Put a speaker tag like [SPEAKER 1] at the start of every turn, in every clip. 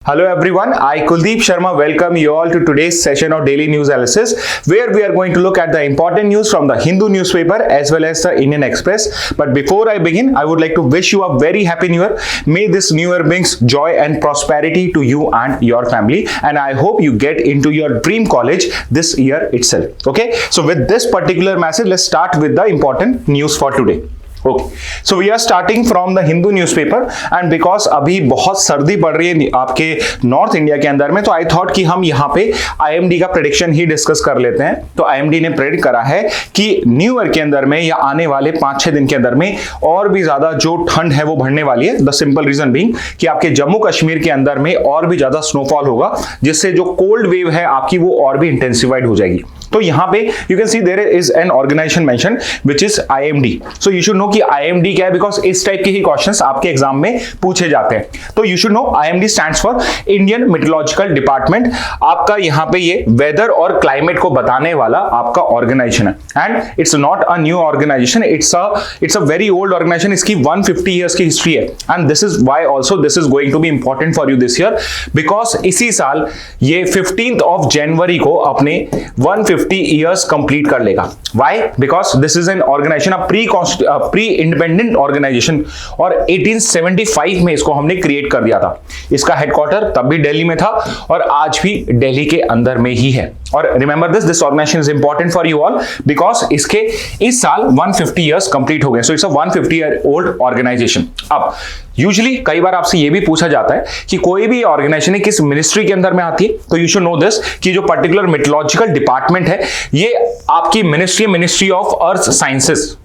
[SPEAKER 1] Hello everyone, I Kuldeep Sharma welcome you all to today's session of Daily News Analysis where we are going to look at the important news from the Hindu newspaper as well as the Indian Express. But before I begin, I would like to wish you a very happy new year. May this new year brings joy and prosperity to you and your family, and I hope you get into your dream college this year itself. Okay, so with this particular message, let's start with the important news for today. Okay so we are starting from the Hindu newspaper and because अभी बहुत सर्दी पड़ रही है आपके north India के अंदर में, तो आई थॉट कि हम यहाँ पे आईएमडी का प्रेडिक्शन ही डिस्कस कर लेते हैं। तो आईएमडी ने प्रेडिक्ट करा है कि न्यू ईयर के अंदर में या आने वाले 5-6 दिन के अंदर में और भी ज्यादा जो ठंड है वो बढ़ने वाली है। द सिंपल रीजन बीइंग कि आपके जम्मू कश्मीर के अंदर में और भी ज्यादा स्नोफॉल होगा, जिससे जो कोल्ड वेव है आपकी वो और भी इंटेंसिफाइड हो जाएगी। तो यहां पे you can see there is an organisation mention which is IMD. So you should know कि आईएमडी क्या है, बिकॉज इस टाइप के ही क्वेश्चंस आपके एग्जाम में पूछे जाते हैं। तो you should know IMD stands for Indian Meteorological Department. आपका यहां पे ये वेदर और क्लाइमेट को बताने वाला आपका ऑर्गेनाइजेशन है and it's not a new organisation, it's a very old organisation. इसकी 150 ईयर्स की हिस्ट्री है and this is why also this is going to be important for you this year, because इसी साल ये 15th ऑफ जनवरी को अपने 150 years complete कर लेगा। Why? Because this is an organization, a pre-independent organization, और 1875 में इसको हमने क्रिएट कर दिया था। इसका हेडक्वार्टर तब भी दिल्ली में था और आज भी दिल्ली के अंदर में ही है। और remember this organisation is important for you all because इसके इस साल 150 ईयर्स कंप्लीट हो गए। So it's a 150 year old organisation. अब यूजुअली कई बार आपसे ये भी पूछा जाता है कि कोई भी ऑर्गेनाइजेशन है किस मिनिस्ट्री के अंदर में आती है, तो यू शुड नो दिस कि जो पर्टिकुलर मेट्रोलॉजिकल डिपार्टमेंट है ये आपकी ministry of earth sciences,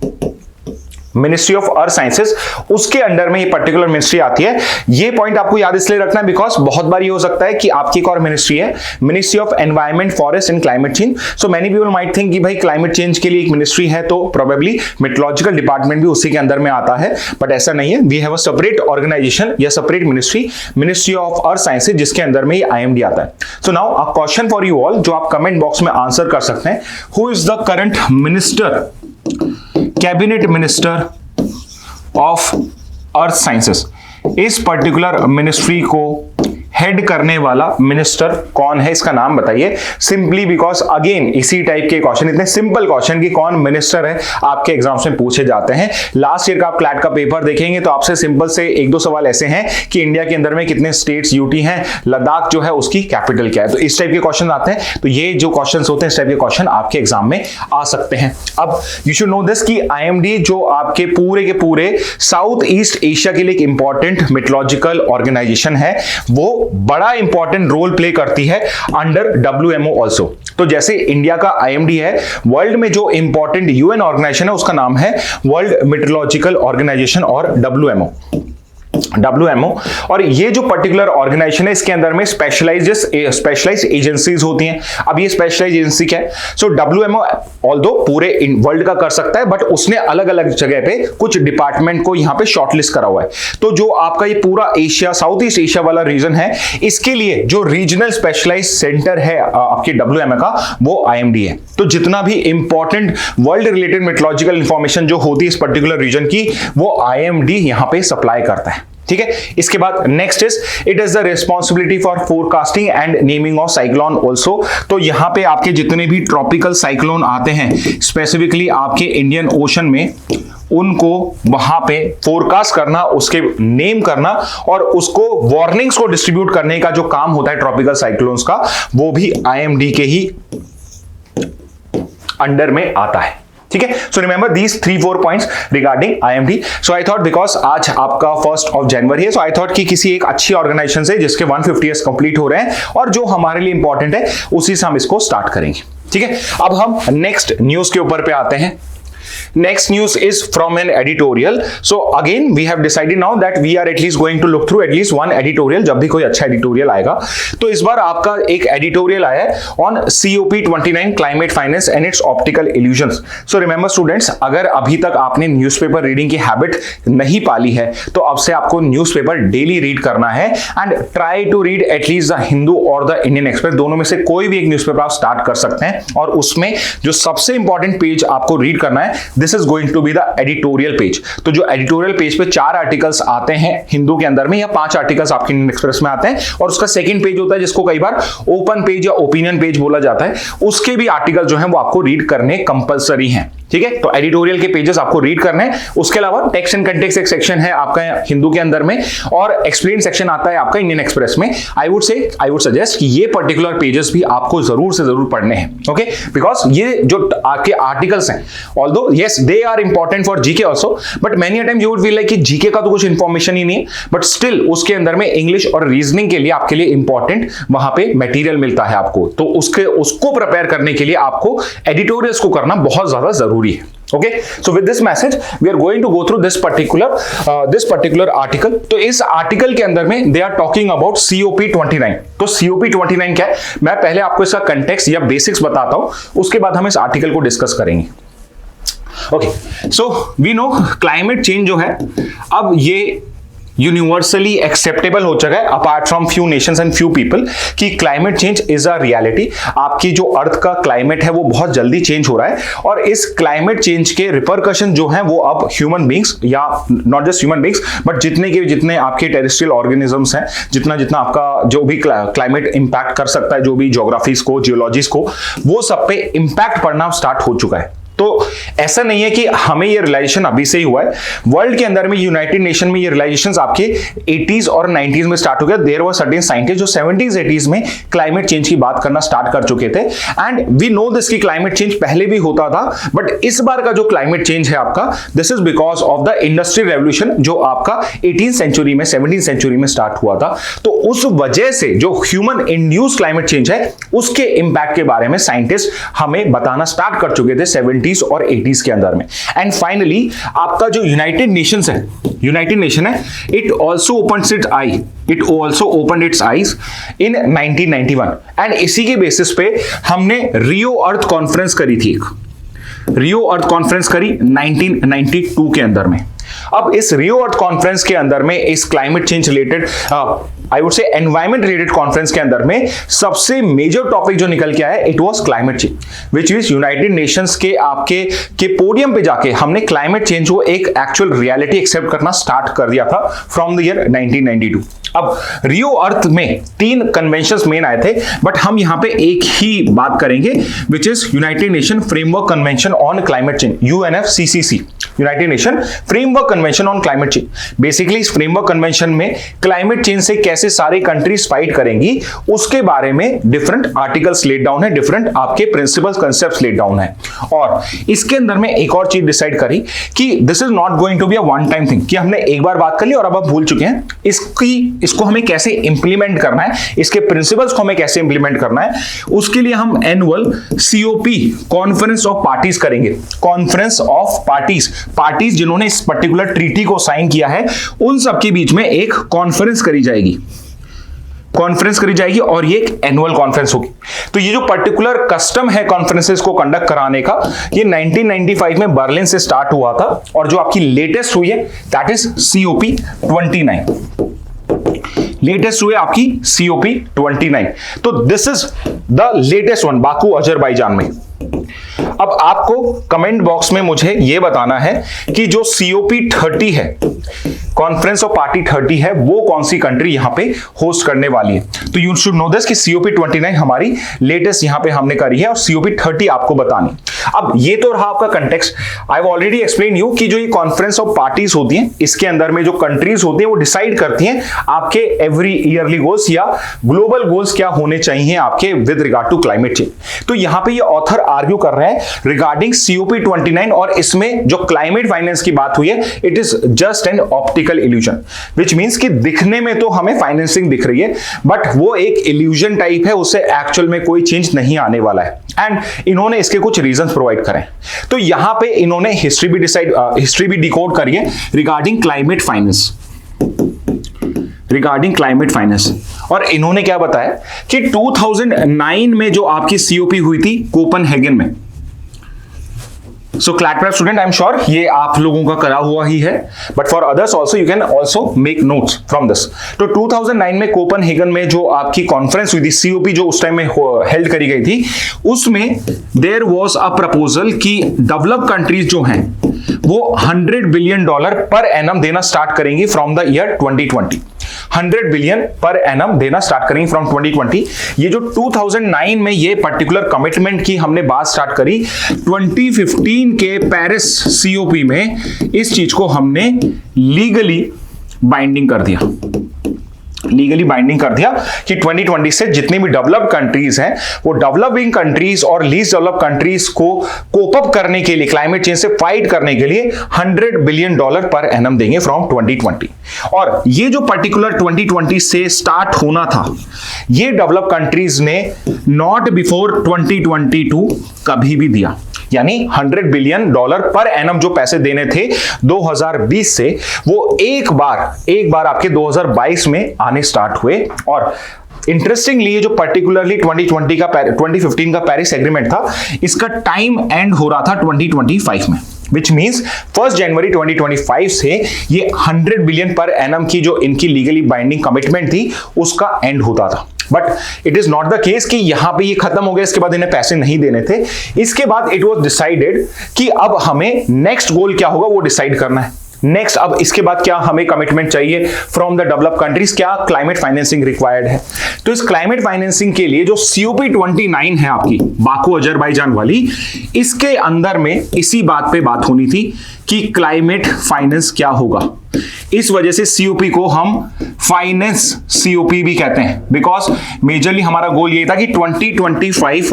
[SPEAKER 1] ministry of earth sciences, उसके अंडर में ये पर्टिकुलर मिनिस्ट्री आती है। ये पॉइंट आपको याद इसलिए रखना है बिकॉज बहुत बार ये हो सकता है कि आपकी एक और मिनिस्ट्री है, ministry of environment, forest and climate change. So many people might think कि भाई क्लाइमेट चेंज के लिए एक मिनिस्ट्री है तो प्रोबेबली मेट्रोलॉजिकल डिपार्टमेंट भी उसी के अंदर में आता है, बट ऐसा नहीं है। We have a separate organisation या separate ministry of earth sciences, जिसके अंदर में ये आईएमडी आता है। So now a question for you all जो आप कमेंट बॉक्स में आंसर कर सकते हैं। Who is the current minister, cabinet minister of earth sciences? इस पर्टिकुलर मिनिस्ट्री को हेड करने वाला मिनिस्टर कौन है, इसका नाम बताइए। सिंपली बिकॉज अगेन इसी टाइप के क्वेश्चन, इतने सिंपल क्वेश्चन कि कौन मिनिस्टर है, आपके एग्जाम्स में पूछे जाते हैं। लास्ट ईयर का आप क्लैट का पेपर देखेंगे तो आपसे सिंपल से 1-2 सवाल ऐसे हैं कि इंडिया के अंदर में कितने स्टेट्स यूटी हैं, लद्दाख जो है उसकी कैपिटल क्या है। तो इस टाइप के क्वेश्चन आते हैं। तो ये जो क्वेश्चन होते हैं इस टाइप के क्वेश्चन आपके एग्जाम में आ सकते हैं। अब यू शुड नो दिस कि आईएमडी जो आपके पूरे के पूरे साउथ ईस्ट एशिया के लिए एक इंपॉर्टेंट मेट्रोलॉजिकल ऑर्गेनाइजेशन है, वो बड़ा इंपॉर्टेंट रोल प्ले करती है अंडर WMO ऑल्सो। तो जैसे इंडिया का आईएमडी है, वर्ल्ड में जो इंपॉर्टेंट यूएन ऑर्गेनाइजेशन है उसका नाम है वर्ल्ड मेट्रोलॉजिकल ऑर्गेनाइजेशन और WMO। और ये जो पर्टिकुलर ऑर्गेनाइजेशन है इसके अंदर में स्पेशलाइज्ड एजेंसीज होती हैं। अब ये स्पेशलाइज्ड एजेंसी क्या है? सो WMO ऑल्दो पूरे वर्ल्ड का कर सकता है, बट उसने अलग अलग जगह पे कुछ डिपार्टमेंट को यहाँ पे शॉर्टलिस्ट करा हुआ है। तो जो आपका ये पूरा एशिया, साउथ ईस्ट एशिया वाला रीजन है, इसके लिए जो रीजनल स्पेशलाइज्ड सेंटर है आपके WMO का, वो आईएमडी है। तो जितना भी important world related meteorological information जो होती है इस पर्टिकुलर रीजन की, वो आईएमडी यहाँ पे सप्लाई करता है। ठीक है, इसके बाद next is it is the responsibility for forecasting and naming of cyclone also. तो यहां पे आपके जितने भी ट्रॉपिकल साइक्लोन आते हैं स्पेसिफिकली आपके इंडियन ओशन में, उनको वहां पे फोरकास्ट करना, उसके नेम करना और उसको वार्निंग्स को डिस्ट्रीब्यूट करने का जो काम होता है ट्रॉपिकल साइक्लोन्स का, वो भी आईएमडी के ही अंडर में आता है। ठीक है, so remember these 3-4 points regarding IMD. So I thought because आज आपका 1st ऑफ जनवरी है, सो आई थॉट कि किसी एक अच्छी ऑर्गेनाइजेशन से जिसके 150 ईयर्स कंप्लीट हो रहे हैं और जो हमारे लिए इंपॉर्टेंट है उसी से हम इसको स्टार्ट करेंगे। ठीक है, अब हम नेक्स्ट न्यूज के ऊपर पे आते हैं। Next news is from an editorial. So again we have decided now that we are at least going to look through at least one editorial जब भी कोई अच्छा editorial आएगा। तो इस बार आपका एक editorial आया है on COP29 climate finance and its optical illusions. So remember students, अगर अभी तक आपने newspaper reading की habit नहीं पाली है तो अब से आपको newspaper daily read करना है and try to read at least the Hindu और the Indian Express, दोनों में से कोई भी एक newspaper आप start कर सकते हैं और उसमें जो सबसे important page आपको read करना है this is going to be the editorial page. तो जो एडिटोरियल पेज पे 4 आर्टिकल्स आते हैं हिंदू के अंदर में, या 5 आर्टिकल्स आपके इंडियन एक्सप्रेस में आते हैं, और उसका सेकंड पेज होता है जिसको कई बार ओपन पेज या ओपिनियन पेज बोला जाता है, उसके भी आर्टिकल जो है वो आपको रीड करने कंपलसरी हैं। ठीक है, तो एडिटोरियल के पेजेस आपको रीड करने हैं। उसके अलावा टेक्स्ट एंड कंटेक्स्ट एक सेक्शन है आपका हिंदू के अंदर में, और एक्सप्लेन सेक्शन आता है आपका इंडियन एक्सप्रेस में। आई वुड सजेस्ट कि ये पर्टिकुलर पेजेस भी आपको जरूर से जरूर पढ़ने हैं। ओके, बिकॉज ये जो आपके आर्टिकल्स हैं, although yes they are important for GK also, but many time you would feel like कि जीके का तो कुछ इंफॉर्मेशन ही नहीं है, बट स्टिल उसके अंदर में इंग्लिश और रीजनिंग के लिए आपके लिए इंपॉर्टेंट वहां पे मटेरियल मिलता है आपको। तो उसको प्रिपेयर करने के लिए आपको एडिटोरियल्स को करना बहुत ज्यादा जरूरी है। Okay, so with this message we are going to go through this particular article। तो इस आर्टिकल के अंदर में they are talking about COP29। तो COP29 क्या है, मैं पहले आपको इसका कंटेक्स्ट या बेसिक्स बताता हूं, उसके बाद हम इस आर्टिकल को डिस्कस करेंगे। Okay, so we know climate change जो है अब ये यूनिवर्सली एक्सेप्टेबल हो चुका है apart from few nations and few people कि climate change is a reality. आपकी जो अर्थ का क्लाइमेट है वो बहुत जल्दी चेंज हो रहा है, और इस क्लाइमेट चेंज के रिपरकशन जो हैं वो अब ह्यूमन बींग्स, या not just human beings but जितने आपके टेरेस्ट्रियल ऑर्गेनिजम्स हैं, जितना आपका जो भी क्लाइमेट इंपैक्ट कर सकता है, जो भी ज्योग्राफीज को, जियोलॉजीज को, वो सब पे इंपैक्ट पड़ना स्टार्ट हो चुका है। तो ऐसा नहीं है कि हमें ये रियलाइजेशन अभी से ही हुआ है, वर्ल्ड के अंदर में यूनाइटेड नेशन में ये रियलाइजेशंस आपके 80s और 90s में स्टार्ट हो गया। देयर वर सर्टेन साइंटिस्ट जो 70s 80s में क्लाइमेट चेंज की बात करना स्टार्ट कर चुके थे, एंड वी नो दिस कि क्लाइमेट चेंज पहले भी होता था, बट इस बार का जो क्लाइमेट चेंज है आपका, this is because of the industrial revolution जो आपका 18th सेंचुरी में 17th सेंचुरी में स्टार्ट हुआ था। तो उस वजह से जो ह्यूमन इंड्यूस्ड क्लाइमेट चेंज है उसके इंपैक्ट के बारे में साइंटिस्ट हमें बताना स्टार्ट कर चुके थे 70s और 80s के अंदर में। एंड फाइनली आपका जो यूनाइटेड नेशन है, it also open it's eyes in 1991, and इसी के बेसिस पे हमने रियो अर्थ कॉन्फ्रेंस करी थी, 1992 के अंदर में। अब इस रियो अर्थ कॉन्फ्रेंस के अंदर में इस climate change related I would से एनवायरमेंट रिलेटेड कॉन्फ्रेंस के अंदर में सबसे मेजर टॉपिक जो निकल के आया it was climate change, which is United Nations के आपके पोडियम पे जाके हमने क्लाइमेट चेंज को एक एक्चुअल रियलिटी एक्सेप्ट करना स्टार्ट कर दिया था फ्रॉम द ईयर 1992। अब रियो अर्थ में 3 कन्वेंशंस मेन आए थे, बट हम यहां पे एक ही बात करेंगे which is United nation framework convention on climate change, UNFCCC, United nation framework convention on climate change. Basically इस फ्रेमवर्क कन्वेंशन में क्लाइमेट चेंज से कैसे सारी कंट्रीज फाइट करेंगी उसके बारे में डिफरेंट आर्टिकल्स लेट डाउन है, डिफरेंट आपके प्रिंसिपल्स कंसेप्ट्स लेट डाउन है, और इसके अंदर में एक और चीज डिसाइड करी कि this is not going to be a one time thing, कि हमने एक बार बात कर ली और अब आप भूल चुके हैं, इसको हमें कैसे इंप्लीमेंट करना है, इसके प्रिंसिपल्स को हमें कैसे इंप्लीमेंट करना है, उसके लिए हम annual COP conference of parties करेंगे। कॉन्फ्रेंस ऑफ पार्टीज जिन्होंने इस पर्टिकुलर ट्रीटी को साइन किया है उन सबके बीच में एक कॉन्फ्रेंस करी जाएगी और ये एक एनुअल कॉन्फ्रेंस होगी। तो ये जो पर्टिकुलर कस्टम है कॉन्फ्रेंसेस को कंडक्ट कराने का, ये 1995 में बर्लिन से स्टार्ट हुआ था, और जो आपकी लेटेस्ट हुई है दैट इज COP29। लेटेस्ट हुए आपकी COP29। तो this is the latest one, Baku Azerbaijan में। अब आपको कमेंट बॉक्स में मुझे यह बताना है कि जो COP30 है, कॉन्फ्रेंस ऑफ पार्टी 30 है, वो कौन सी कंट्री यहां पे होस्ट करने वाली है। तो यू शुड नो दिस कि COP29 हमारी लेटेस्ट यहां पे हमने करी है और COP30 आपको बतानी। अब ये तो रहा आपका context. I have already explain you कि जो ये कॉन्फ्रेंस ऑफ पार्टीज होती हैं, इसके अंदर में जो कंट्रीज होती हैं वो डिसाइड करती हैं आपके एवरी ईयरली गोल्स या ग्लोबल गोल्स क्या होने चाहिए आपके with regard to climate change. तो यहां पे ये ऑथर आर्ग्यू कर रहे हैं रिगार्डिंग COP29, और इसमें जो क्लाइमेट फाइनेंस की बात हुई है it is just an optical illusion, which means कि दिखने में तो हमें फाइनेंसिंग दिख रही है, बट वो एक इल्यूजन टाइप है, उससे एक्चुअल में कोई चेंज नहीं आने वाला है। एंड इन्होंने इसके कुछ रीजंस प्रोवाइड करें। तो यहां पे इन्होंने हिस्ट्री भी डिकोड करी है रिगार्डिंग क्लाइमेट फाइनेंस, और इन्होंने क्या बताया कि 2009 में जो आपकी COP हुई थी कोपेनहेगन में, So CLAT prep student, I'm sure ये आप लोगों का करा हुआ ही है, but for others also you can also make notes from this. तो 2009 में कोपनहेगन में जो आपकी कॉन्फ्रेंस हुई थी, COP जो उस टाइम में हेल्ड करी गई थी, उसमें देयर वाज अ प्रपोजल कि डेवलप्ड कंट्रीज जो हैं वो $100 बिलियन पर एनम देना स्टार्ट करेंगी from the year 2020। 100 billion per annum देना स्टार्ट करेंगे फ्रॉम 2020। ये जो 2009 में ये पर्टिकुलर कमिटमेंट की हमने बात स्टार्ट करी, 2015 के पेरिस COP में इस चीज को हमने लीगली बाइंडिंग कर दिया। कि 2020 से जितनी भी डेवलप्ड कंट्रीज हैं वो डेवलपिंग कंट्रीज और लीस्ट डेवलप्ड कंट्रीज को कोप अप करने के लिए, क्लाइमेट चेंज से फाइट करने के लिए $100 बिलियन पर एनम देंगे फ्रॉम 2020। और ये जो पर्टिकुलर 2020 से स्टार्ट होना था, ये डेवलप्ड कंट्रीज ने नॉट बिफोर 2022 कभी भी दिया। यानी $100 बिलियन पर एनम जो पैसे देने थे 2020 से, वो एक बार आपके 2022 में आने स्टार्ट हुए। और इंटरेस्टिंगली ये जो पर्टिकुलरली 2015 का पेरिस एग्रीमेंट था, इसका टाइम एंड हो रहा था 2025 में, विच मीन्स 1 जनवरी 2025 से ये $100 बिलियन पर एनम की जो इनकी लीगली बाइंडिंग कमिटमेंट थी उसका एंड होता था। But it is not the case कि यहां पे ये खत्म हो गया, इसके बाद इन्हें पैसे नहीं देने थे। इसके बाद इट वाज डिसाइडेड कि अब हमें नेक्स्ट गोल क्या होगा वो डिसाइड करना है। नेक्स्ट अब इसके बाद क्या हमें कमिटमेंट चाहिए फ्रॉम द डेवलप्ड कंट्रीज, क्या क्लाइमेट फाइनेंसिंग रिक्वायर्ड है। तो इस क्लाइमेट फाइनेंसिंग के लिए जो COP 29 है आपकी बाकू अजरबैजान वाली, इसके अंदर में इसी बात पे बात होनी थी कि क्लाइमेट फाइनेंस क्या होगा। इस वजह से COP को हम फाइनेंस COP भी कहते हैं, बिकॉज मेजरली हमारा गोल ये था कि 2025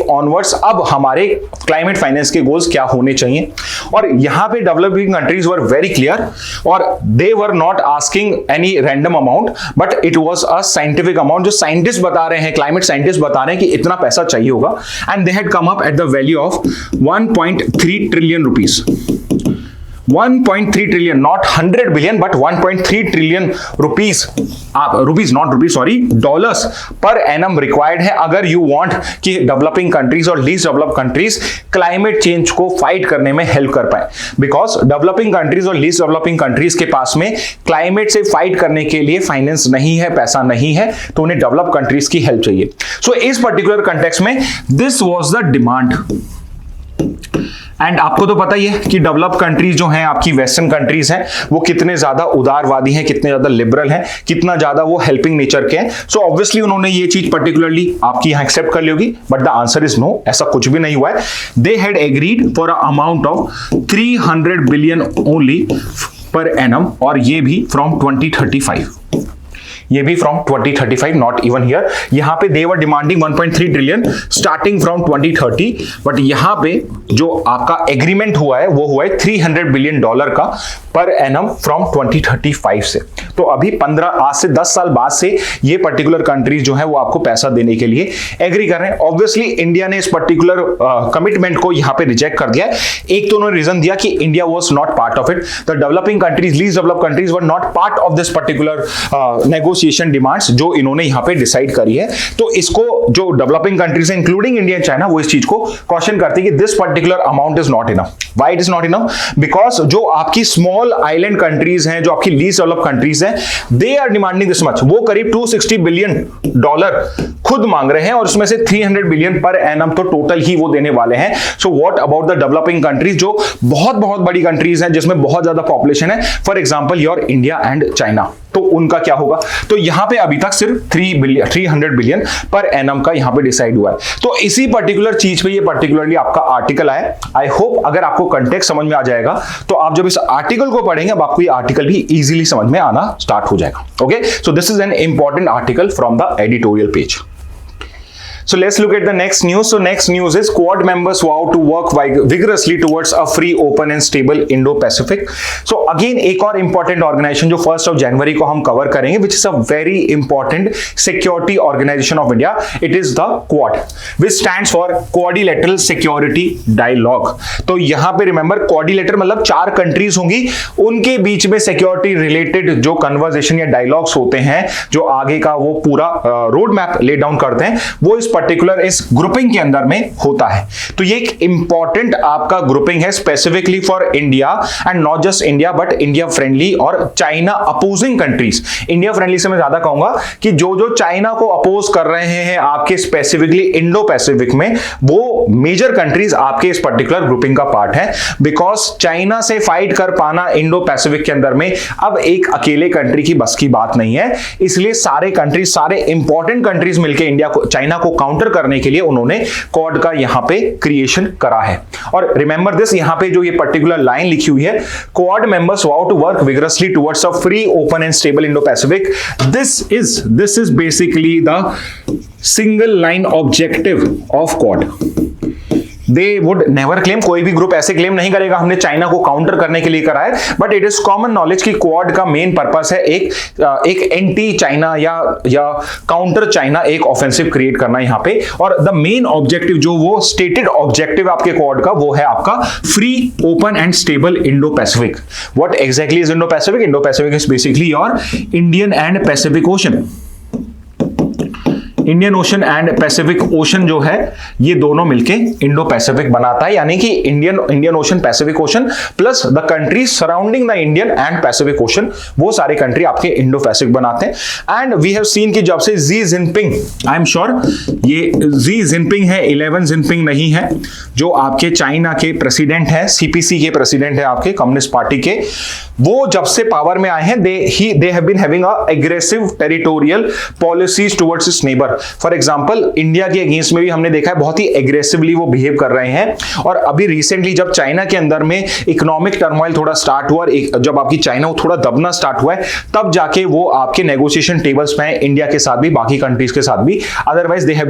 [SPEAKER 1] ऑनवर्ड्स अब हमारे क्लाइमेट फाइनेंस के गोल्स क्या होने चाहिए। और यहां पे developing countries were very clear, और they were not asking any random amount, but it was a scientific amount जो साइंटिस्ट बता रहे हैं, क्लाइमेट साइंटिस्ट बता रहे हैं कि इतना पैसा चाहिए होगा। And they had come up at the value of 1.3 trillion rupees. 1.3 trillion, not 100 billion but 1.3 trillion dollars per annum required है अगर यू वांट कि डेवलपिंग कंट्रीज और least developed countries climate change को फाइट करने में हेल्प कर पाए। Because developing countries और लीस्ट डेवलपिंग कंट्रीज के पास में क्लाइमेट से फाइट करने के लिए फाइनेंस नहीं है, पैसा नहीं है, तो उन्हें डेवलप कंट्रीज की हेल्प चाहिए। सो इस पर्टिकुलर कंटेक्स्ट में this was the demand. And आपको तो पता ही है कि डेवलप्ड कंट्रीज जो हैं आपकी वेस्टर्न कंट्रीज हैं वो कितने ज्यादा उदारवादी हैं, कितने ज्यादा लिबरल हैं, कितना ज्यादा वो हेल्पिंग नेचर के हैं। सो ऑब्वियसली उन्होंने ये चीज पर्टिकुलरली आपकी यहां एक्सेप्ट कर ली होगी, but the answer is no, ऐसा कुछ भी नहीं हुआ है। They had agreed for a amount of 300 billion only per annum, और ये भी फ्रॉम 2035। ये भी फ्रॉम 2035, नॉट इवन हियर। यहां पे they were demanding 1.3 trillion starting from 2030, but यहां पे जो आपका एग्रीमेंट हुआ है वो हुआ है $300 बिलियन का पर एनम फ्रॉम 2035 से। तो अभी आज से 10 साल बाद से ये पर्टिकुलर कंट्रीज जो है वो आपको पैसा देने के लिए एग्री कर रहे हैं। ऑब्वियसली इंडिया ने इस पर्टिकुलर कमिटमेंट को यहां पे रिजेक्ट कर दिया है। एक तो उन्होंने रीजन दिया कि India was not part of it, the developing countries, least developed countries were not part of this particular negotiation demands जो इन्होंने यहां पे डिसाइड करी है। तो इसको जो डेवलपिंग कंट्रीज है इंक्लूडिंग इंडिया एंड चाइना, वो इस चीज को क्वेश्चन करती है कि this particular amount is not enough. Why it is not enough? Because जो आपकी स्मॉल आइलैंड कंट्रीज हैं, जो आपकी लीस्ट डेवलप्ड कंट्रीज हैं, they are demanding this much. वो करीब $260 बिलियन खुद मांग रहे हैं, और उसमें से 300 बिलियन पर एनम तो टोटल ही वो देने वाले हैं। So what about the developing countries जो बहुत बहुत बड़ी कंट्रीज हैं, जिसमें बहुत ज्यादा पॉपुलेशन है, for example your India and China, तो उनका क्या होगा? तो यहां पे अभी तक सिर्फ 300 बिलियन पर एनम का यहां पे डिसाइड हुआ है। तो इसी पर्टिकुलर चीज पे ये पर्टिकुलरली आपका आर्टिकल आया। आई होप अगर आपको कंटेक्स्ट समझ में आ जाएगा तो आप जब इस आर्टिकल को पढ़ेंगे अब आपको ये आर्टिकल भी इजीली समझ में आना स्टार्ट हो जाएगा। Okay, so this is an important article from the editorial page. So let's look at the next news. So next news is Quad members vow to work vigorously towards a free, open and stable Indo-Pacific. So again एक और important organization जो 1st of January को हम cover करेंगे, which is a very important security organization of India. It is the Quad, which stands for Quadrilateral Security Dialogue. तो यहाँ पे remember Quadrilateral मतलब 4 countries होंगी, उनके बीच में security related जो conversation या dialogues होते हैं, जो आगे का वो पूरा road map lay down करते हैं, वो इस पर्टिकुलर इस ग्रुपिंग के अंदर में होता है। तो ये एक इंपॉर्टेंट आपका ग्रुपिंग है specifically for India, and not just India but India friendly और China opposing countries. India friendly से मैं ज्यादा कहूंगा कि जो जो चाइना को अपोज कर रहे हैं आपके स्पेसिफिकली इंडो पैसिफिक में, वो मेजर कंट्रीज आपके इस पर्टिकुलर ग्रुपिंग का पार्ट है। बिकॉज चाइना से फाइट कर पाना इंडो पैसिफिक के अंदर में अब एक अकेले कंट्री की बस की बात नहीं है, इसलिए सारे कंट्रीज, सारे इंपॉर्टेंट कंट्रीज मिलकर इंडिया को, चाइना को काउंटर करने के लिए उन्होंने क्वाड का यहां पे क्रिएशन करा है। और रिमेंबर दिस, यहां पे जो ये पर्टिकुलर लाइन लिखी हुई है, Quad members vow to work vigorously towards a free, open and stable Indo Pacific. This is basically the single line objective of Quad. They would never claim, कोई भी group ऐसे क्लेम नहीं करेगा हमने China को काउंटर करने के लिए करा है, but it is common knowledge कि क्वाड का मेन पर्पस है एक एंटी चाइना या काउंटर चाइना एक ऑफेंसिव क्रिएट करना यहां पे। और द मेन ऑब्जेक्टिव, जो वो स्टेटेड ऑब्जेक्टिव आपके क्वाड का, वो है आपका free, open and stable Indo Pacific. What exactly is Indo Pacific? Indo Pacific is basically your Indian and Pacific ocean. Indian ocean and Pacific ocean जो है, ये दोनों मिलके इंडो पैसिफिक बनाता है, यानी कि Indian ocean, Pacific ocean plus the countries surrounding the Indian and Pacific ocean, वो सारे कंट्री आपके इंडो पैसिफिक बनाते हैं। एंड वी हैव सीन कि जब से Xi Jinping, I am sure ये जी जिनपिंग है, 11 जिनपिंग नहीं है, जो आपके चाइना के प्रेसिडेंट है, सीपीसी के प्रेसिडेंट है आपके कम्युनिस्ट पार्टी के, वो जब से पावर में आए हैं, they have been having a aggressive territorial policies towards its neighbour. For example, India के अगेंस्ट में भी हमने देखा है बहुत ही एग्रेसिवली वो बिहेव कर रहे हैं। और अभी रिसेंटली जब चाइना के अंदर में इकोनॉमिक टर्मोइल थोड़ा स्टार्ट हुआ, जब आपकी चाइना थोड़ा दबना स्टार्ट हुआ है, तब जाके वो आपके नेगोशिएशन टेबल्स पे हैं, इंडिया के साथ भी, बाकी कंट्रीज के साथ भी। Otherwise they have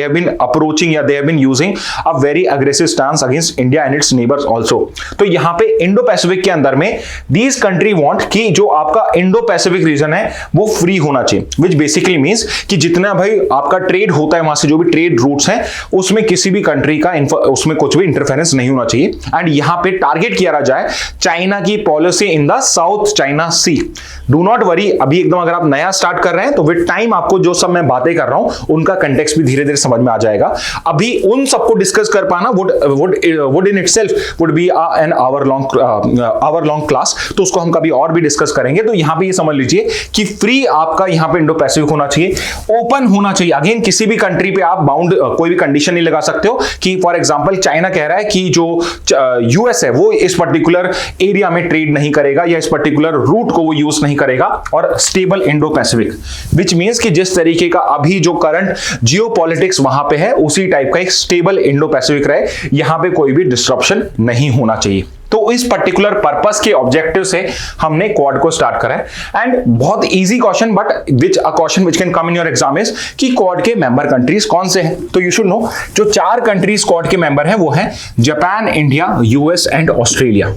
[SPEAKER 1] been approaching या they have been using a very aggressive stance against India and its neighbours also. तो यहां पे इंडो पैसिफिक के अंदर में दीज कंट्री वांट कि जो आपका इंडो पैसिफिक रीजन है वो फ्री होना चाहिए, विच बेसिकली मींस कि जितना भाई आपका ट्रेड होता है वहां से, जो भी ट्रेड रूट्स हैं, उसमें किसी भी कंट्री का उसमें कुछ भी इंटरफेरेंस नहीं होना चाहिए। एंड यहां पे टारगेट किया जाए चाइना की policy in the South China Sea. Do not worry, अभी एकदम अगर आप नया स्टार्ट कर रहे हैं तो विद टाइम आपको जो सब मैं बातें कर रहा हूं उनका कंटेक्स्ट भी धीरे धीरे समझ में आ जाएगा। अभी उन सबको डिस्कस कर पाना would in itself would be an hour long class, तो उसको हम कभी और भी डिस्कस करेंगे। तो यहां पे ये समझ लीजिए कि फ्री आपका यहां पे इंडो पैसिफिक होना चाहिए, ओपन होना चाहिए। अगेन किसी भी कंट्री पे आप बाउंड कोई भी कंडीशन नहीं लगा सकते हो कि फॉर एग्जांपल चाइना कह रहा है कि जो यूएस है वो इस पर्टिकुलर एरिया में ट्रेड नहीं करेगा या इस पर्टिकुलर रूट को वो यूज नहीं करेगा, और stable Indo Pacific, which means कि जिस तरीके का अभी जो करंट जियोपॉलिटिक्स वहां पे है उसी टाइप का एक स्टेबल इंडो पैसिफिक रहे, यहां पे कोई भी डिस्ट्रप्शन नहीं होना चाहिए। तो इस पर्टिकुलर पर्पस के ऑब्जेक्टिव से हमने क्वाड को स्टार्ट करा है। एंड बहुत easy question, but which a question which can come in your exam is कि क्वाड के मेंबर कंट्रीज कौन से हैं। तो यू शुड नो, जो 4 कंट्रीज क्वाड के मेंबर हैं वो हैं Japan, India, US and Australia.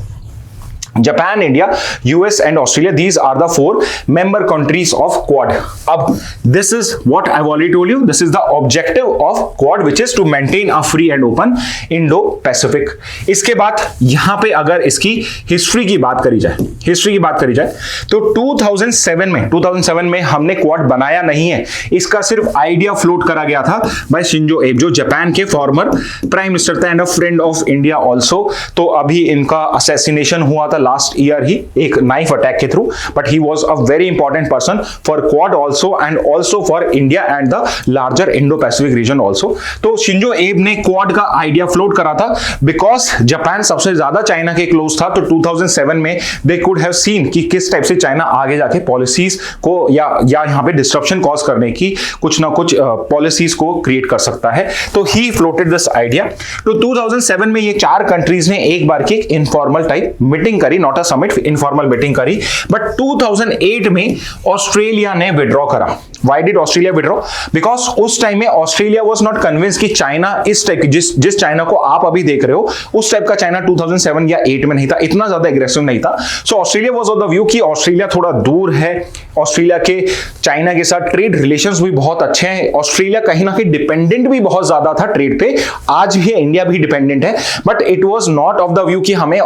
[SPEAKER 1] Japan, India, US and Australia, these are the 4 member countries of Quad. अब this is what I've already told you, this is the objective of Quad, which is to maintain a free and open Indo-Pacific. इसके बाद यहाँ पे अगर इसकी history की बात करी जाए, तो 2007 में हमने Quad बनाया नहीं है, इसका सिर्फ आइडिया फ्लोट करा गया था बाय शिंजो एब, जो जापान के फॉर्मर प्राइम मिनिस्टर थे and a friend of India also. तो अभी इनका असैसिनेशन हुआ था लास्ट ईयर ही एक नाइफ अटैक के through, but he was a very important person for quad also and also for India and the larger Indo Pacific region also. तो Shinzo एब ने क्वाड का आइडिया फ्लोट करा था बिकॉज जापान सबसे ज्यादा चाइना के क्लोज था। तो 2007 में दे कुड हैव सीन कि किस टाइप से चाइना आगे जाके पॉलिसीज को या यहां पे डिस्ट्रप्शन कॉज करने की कुछ ना कुछ पॉलिसीज को क्रिएट कर सकता है। तो ही फ्लोटेड दिस आइडिया। तो 2007 में ये 4 कंट्रीज ने एक बार की इनफॉर्मल टाइप मीटिंग करी, not a summit, informal meeting करी। बट 2008 में ऑस्ट्रेलिया ने विड्रॉ करा। Why did Australia withdraw? Because उस टाइम में ऑस्ट्रेलिया was not convinced कि चाइना इस टाइप जिस चाइना को आप अभी देख रहे हो उस टाइप का चाइना 2007 या 8 में नहीं था, इतना ज्यादा एग्रेसिव नहीं था। So Australia was of the view कि ऑस्ट्रेलिया थोड़ा दूर है, ऑस्ट्रेलिया के चाइना के साथ ट्रेड रिलेशंस भी बहुत अच्छे हैं, ऑस्ट्रेलिया कहीं ना कहीं डिपेंडेंट भी बहुत ज्यादा था ट्रेड पे, आज भी इंडिया भी डिपेंडेंट है, but it was not of the view कि हमें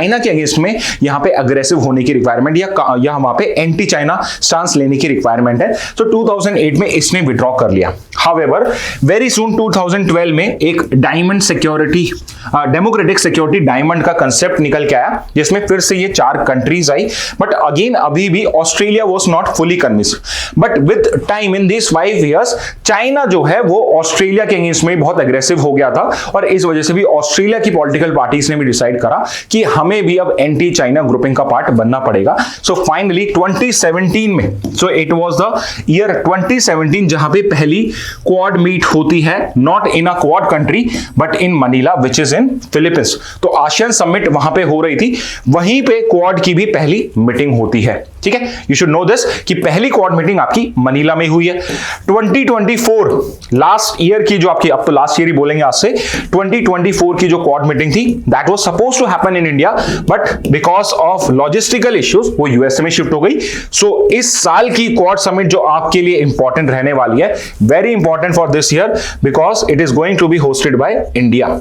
[SPEAKER 1] चाइना के अगेंस्ट में यहाँ पे अग्रेसिव होने की रिक्वायरमेंट या वहां पे एंटी चाइना स्टांस लेने की रिक्वायरमेंट है। तो 2008 में इसने विड्रॉ कर लिया। हाउएवर वेरी सून 2012 में एक diamond security democratic security diamond का कंसेप्ट निकल के आया, जिसमें फिर से ये 4 कंट्रीज आई, बट अगेन अभी भी Australia was not fully convinced. But with time in this 5 years China जो है वो ऑस्ट्रेलिया के अगेंस्ट में बहुत अग्रेसिव हो गया था, और इस वजह से भी ऑस्ट्रेलिया की पॉलिटिकल पार्टीज ने भी डिसाइड करा कि हमें भी अब एंटी चाइना ग्रुपिंग का पार्ट बनना पड़ेगा। सो फाइनली 2017 में, so it was the year 2017 जहां पे पहली क्वाड मीट होती है, not in a quad country but in Manila which is in Philippines. तो आसियान समिट वहां पे हो रही थी, वहीं पे क्वाड की भी पहली मीटिंग होती है। ठीक है, यू शुड नो दिस कि पहली क्वाड मीटिंग आपकी मनीला में हुई है। 2024 लास्ट ईयर की जो आपकी, अब तो लास्ट ईयर ही बोलेंगे आज से, 2024 की जो क्वाड मीटिंग थी that was suppose to happen in India, but because of logistical issues वो यूएसए में शिफ्ट हो गई। सो इस साल की क्वाड समिट जो आपके लिए इंपॉर्टेंट रहने वाली है, very important for this year because it is going to be hosted by India.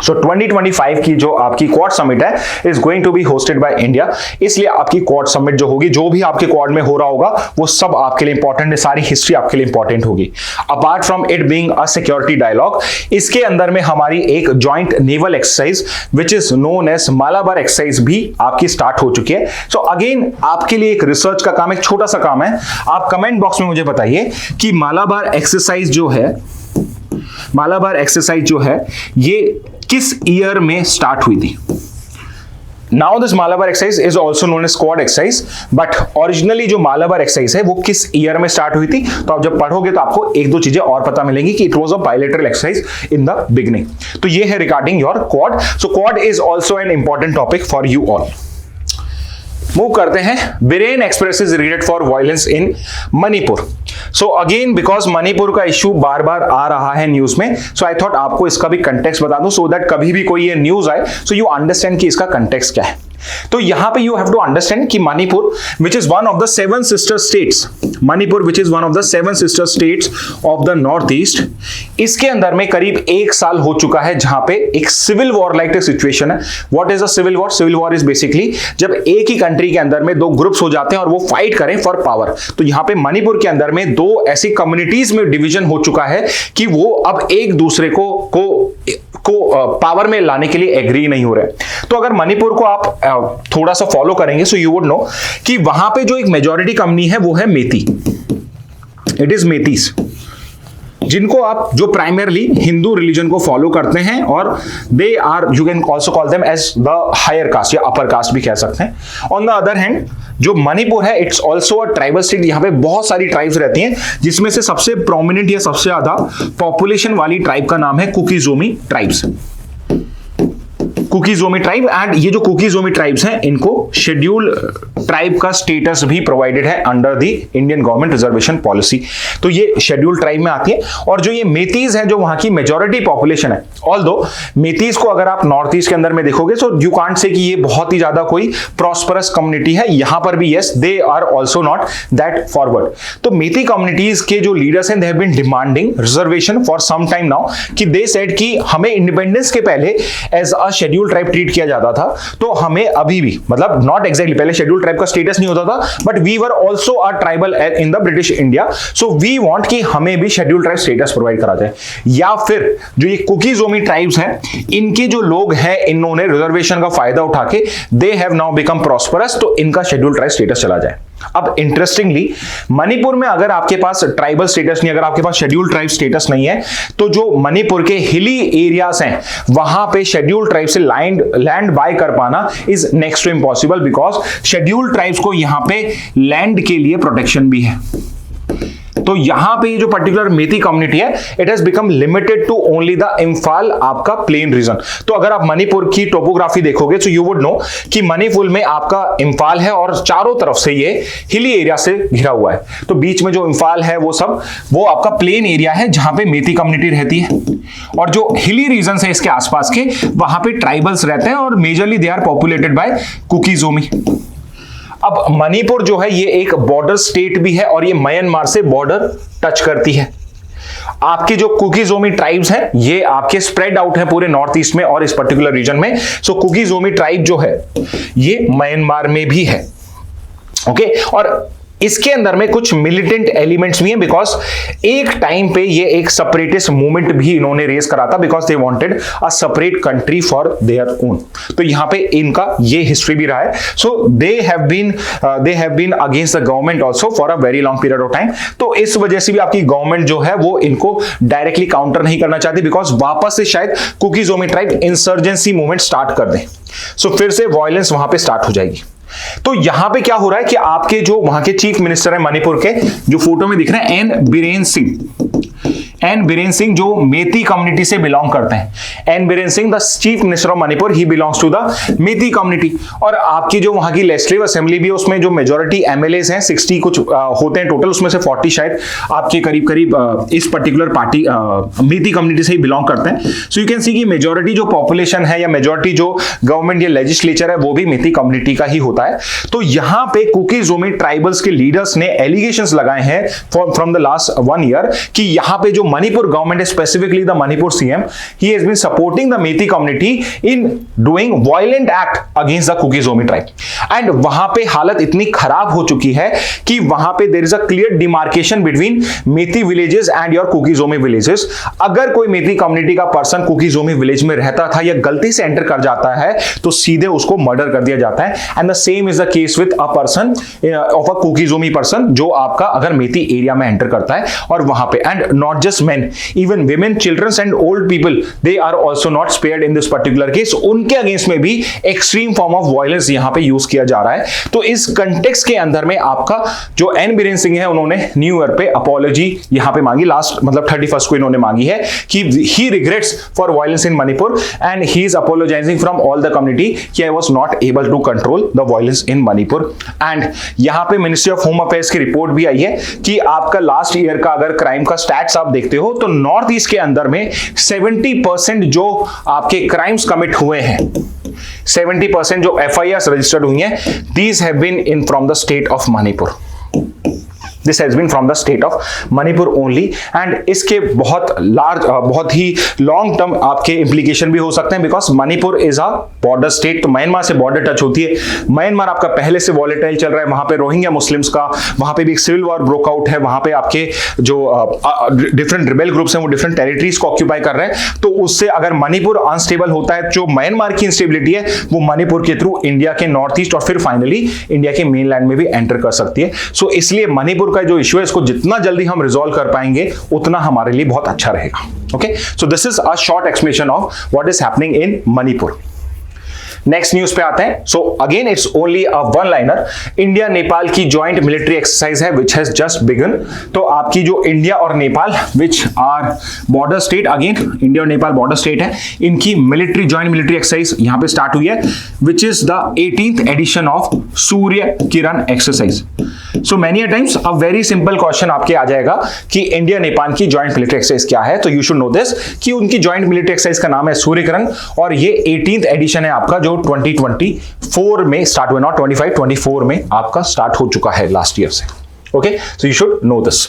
[SPEAKER 1] So 2025 की जो आपकी क्वाड समिट है is going to be hosted by India, इसलिए आपकी क्वाड समिट जो होगी, जो भी आपके क्वाड में हो रहा होगा वो सब आपके लिए इंपॉर्टेंट है, सारी हिस्ट्री आपके लिए इंपॉर्टेंट होगी। Apart from it being a security dialogue, इसके अंदर में हमारी एक joint naval exercise which is known as Malabar exercise भी आपकी स्टार्ट हो चुकी है। सो अगेन आपके लिए एक रिसर्च का काम, एक छोटा सा काम है, आप कमेंट बॉक्स में मुझे बताइए कि मालाबार एक्सरसाइज जो है ये किस ईयर में स्टार्ट हुई थी। Now this Malabar exercise is also known as Quad exercise, but originally जो मालाबार एक्सरसाइज है वो किस ईयर में स्टार्ट हुई थी। तो आप जब पढ़ोगे तो आपको 1-2 चीजें और पता मिलेंगी कि it was a bilateral exercise in the beginning. तो ये है regarding your quad. So quad is also an important topic for you all. Move करते हैं, villain expresses related for violence in Manipur. So again because Manipur का issue बार बार आ रहा है news में, सो I thought आपको इसका भी कंटेक्स्ट बता दूं, सो दैट कभी भी कोई ये न्यूज आए सो यू अंडरस्टैंड कि इसका कंटेक्स्ट क्या है। तो यहां पे यू हैव टू अंडरस्टैंड कि Manipur which is one of the 7 sister states, Manipur which is one of the 7 sister states of the north east, इसके अंदर में करीब 1 साल हो चुका है जहां पे एक सिविल वॉर लाइक सिचुएशन है। What is a civil war? Civil war is basically जब एक ही कंट्री के अंदर में 2 ग्रुप्स हो जाते हैं और वो फाइट करें फॉर पावर। तो यहां पे मणिपुर के अंदर में 2 ऐसी कम्युनिटीज में डिवीजन हो चुका है कि वो अब एक दूसरे को पावर में लाने के लिए एग्री नहीं हो रहे। तो अगर मणिपुर को आप थोड़ा सा फॉलो करेंगे सो यू वुड नो कि वहां पे जो एक मेजॉरिटी कम्युनिटी है वो है मेती, इट इज मेतीस, जिनको आप जो प्राइमरली हिंदू रिलीजन को फॉलो करते हैं, और they are, you can also call them as the higher caste या अपर कास्ट भी कह सकते हैं। ऑन द अदर हैंड जो मणिपुर है it's also a tribal state, यहाँ पे बहुत सारी ट्राइब्स रहती हैं, जिसमें से सबसे प्रोमिनेंट या सबसे ज्यादा पॉपुलेशन वाली ट्राइब का नाम है कुकी-जोमी ट्राइब्स, कुकी-जोमी ट्राइब। एंड ये जो कुकी-जोमी ट्राइब्स हैं इनको शेड्यूल ट्राइब का स्टेटस भी प्रोवाइडेड है under the Indian government reservation policy. तो ये शेड्यूल ट्राइब में आती है। और जो ये मेतीज है जो वहां की मेजॉरिटी पॉपुलेशन है, ऑल्दो मेतीज को अगर आप नॉर्थ ईस्ट के अंदर में देखोगे सो यू कांट से कि ये बहुत ही ज्यादा कोई प्रॉस्परस कम्युनिटी है। यहां पर भी yes they are also not that forward. तो मेती कम्युनिटीज के जो लीडर्स हैं they have been demanding reservation for some time now, कि दे सेड कि हमें इंडिपेंडेंस के पहले as a schedule tribe treat किया जाता था, तो हमें अभी भी, मतलब नॉट एग्जैक्टली, पहले शेड्यूल ट्राइब का स्टेटस नहीं होता था, but we were also a tribal in the British India, so we want कि हमें भी शेड्यूल ट्राइब स्टेटस प्रोवाइड करा जाए। या फिर जो ये कुकी-जोमी ट्राइब्स हैं, इनके जो लोग हैं, इन्होंने रिजर्वेशन का फायदा उठा के they have now become prosperous, तो इनका शेड्यूल ट्राइब स्टेटस चला जाए। अब इंटरेस्टिंगली मणिपुर में अगर आपके पास ट्राइबल स्टेटस नहीं, अगर आपके पास शेड्यूल ट्राइब स्टेटस नहीं है, तो जो मणिपुर के हिली एरियाज हैं वहां पे शेड्यूल ट्राइब से लैंड बाय कर पाना is next to impossible, because schedule tribes को यहां पे लैंड के लिए प्रोटेक्शन भी है। तो यहां पे जो पर्टिकुलर मेती कम्युनिटी है it has become limited to only the Imphal, आपका प्लेन रीजन। तो अगर आप मणिपुर की टोपोग्राफी देखोगे तो यू वुड नो कि मणिपुर में आपका इम्फाल है और चारों तरफ से ये हिली एरिया से घिरा हुआ है। तो बीच में जो इम्फाल है वो आपका प्लेन एरिया है जहां पे मेती कम्युनिटी रहती है, और जो हिली रीजन है इसके आसपास के वहां पे ट्राइबल्स रहते हैं, और majorly they are populated bye कुकी-जोमी। अब मणिपुर जो है ये एक बॉर्डर स्टेट भी है और ये म्यांमार से बॉर्डर टच करती है। आपके जो कुकी-ज़ोमी ट्राइब्स हैं ये आपके स्प्रेड आउट है पूरे नॉर्थ ईस्ट में और इस पर्टिकुलर रीजन में। सो कुकी-ज़ोमी ट्राइब जो है ये म्यांमार में भी है। ओके, और इसके अंदर में कुछ मिलिटेंट एलिमेंट्स भी हैं, बिकॉज एक टाइम पे ये एक सेपरेटिस्ट मूवमेंट भी इन्होंने रेस करा था, because they wanted a separate country for their own. तो यहां पे इनका ये हिस्ट्री भी रहा है। So they have been against the government also for a very long period of time. तो इस वजह से भी आपकी गवर्नमेंट जो है वो इनको डायरेक्टली काउंटर नहीं करना चाहती, बिकॉज वापस से शायद Kuki-Zomi tribe insurgency movement start कर दें। सो फिर से वायलेंस वहां पे स्टार्ट हो जाएगी। तो यहां पे क्या हो रहा है कि आपके जो वहां के चीफ मिनिस्टर है मणिपुर के, जो फोटो में दिख रहे हैं, एन बीरेन सिंह जो मेती कम्युनिटी से बिलोंग करते हैं। N Biren Singh the chief minister of Manipur, he belongs to the Meitei community. और आपकी जो वहां की लेजिस्लेटिव असेंबली भी है उसमें जो मेजोरिटी एमएलएस हैं 60 कुछ होते हैं टोटल, उसमें से 40 शायद आपके करीब इस पर्टिकुलर पार्टी मेती कम्युनिटी से ही बिलोंग करते हैं। सो यू कैन सी कि मेजोरिटी जो पॉपुलेशन है या मेजोरिटी जो गवर्नमेंट या लेजिस्लेचर है वो भी मेती कम्युनिटी का ही होता है। तो यहां पे कुकी-ज़ोमी ट्राइबल्स के लीडर्स ने एलिगेशंस लगाए हैं फ्रॉम द लास्ट 1 ईयर कि यहां पे जो Manipur government, specifically the Manipur CM, he has been supporting the Meitei community in doing violent act against the Kuki-Zomi tribe. And वहां पे हालत इतनी खराब हो चुकी है कि वहां पे there is a clear demarcation between Meitei villages and your Kuki-Zomi villages. अगर कोई मेती कम्युनिटी का पर्सन कुकी-ज़ोमी विलेज में रहता था या गलती से एंटर कर जाता है तो सीधे उसको मर्डर कर दिया जाता है। And the same is the case with a person of a Kuki-Zomi person जो आपका अगर मेती एरिया में एंटर करता है और वहां पे, and not just men, even women, children and old people, they are also not spared in this particular case। उनके अगेंस्ट में भी एक्सट्रीम फॉर्म ऑफ वायलेंस यहां पे यूज किया जा रहा है। तो इस कंटेक्स्ट के अंदर में आपका जो एन बीरेन सिंह है उन्होंने न्यू ईयर पे अपॉलॉजी यहां पे मांगी, लास्ट मतलब 31 को इन्होंने मांगी है कि he regrets for violence in Manipur and he is apologising from all the community कि I was not able to control the violence in Manipur. And यहां पे मिनिस्ट्री ऑफ होम अफेयर्स की रिपोर्ट भी आई है कि आपका लास्ट ईयर का अगर क्राइम का स्टैट्स आप देखते हो तो नॉर्थ ईस्ट के अंदर में 70% जो आपके क्राइम्स कमिट हुए हैं, 70% जो एफआईआर रजिस्टर्ड हुई हैं, these have been in from the state of Manipur. This has been from the state of Manipur only, and इसके बहुत लार्ज बहुत ही लॉन्ग टर्म आपके इंप्लीकेशन भी हो सकते हैं, because Manipur is a border state. तो म्यांमार से बॉर्डर टच होती है। म्यांमार आपका पहले से वॉलेटाइल चल रहा है, वहां पे रोहिंग्या मुस्लिम्स का वहां पे भी एक सिविल वॉर ब्रोक आउट है, वहां पे आपके जो डिफरेंट रिबेल ग्रुप्स हैं वो डिफरेंट टेरिटरीज को ऑक्यूपाई कर रहे हैं। तो उससे अगर मणिपुर अनस्टेबल होता है, जो म्यांमार की इंस्टेबिलिटी है वो मणिपुर के थ्रू इंडिया के नॉर्थ ईस्ट और फिर फाइनली इंडिया के मेन लैंड में भी एंटर कर सकती है। सो इसलिए मणिपुर का जो इश्यू है इसको जितना जल्दी हम रिजॉल्व कर पाएंगे उतना हमारे लिए बहुत अच्छा रहेगा। Okay, so this is a short explanation of what is happening in Manipur. Next news पे आते हैं। So again it's only a one liner. India Nepal की ज्वाइंट मिलिट्री एक्सरसाइज है विच हैज जस्ट बिगन। तो आपकी जो इंडिया और Nepal which are border state, again India और नेपाल बॉर्डर स्टेट है, इनकी मिलिट्री ज्वाइंट मिलिट्री एक्सरसाइज यहां पे स्टार्ट हुई है, which is the 18th edition of Surya Kiran exercise. So many times a very simple question आपके आ जाएगा कि इंडिया नेपाल की ज्वाइंट मिलिट्री एक्सरसाइज क्या है। तो यू शुड नो दिस कि उनकी ज्वाइंट मिलिट्री एक्सरसाइज का नाम है सूर्य किरण और ये 18th एडिशन है आपका, जो 2024 में स्टार्ट हुआ, नॉट 25, 24 में आपका स्टार्ट हो चुका है लास्ट ईयर से। Okay, so you should know this.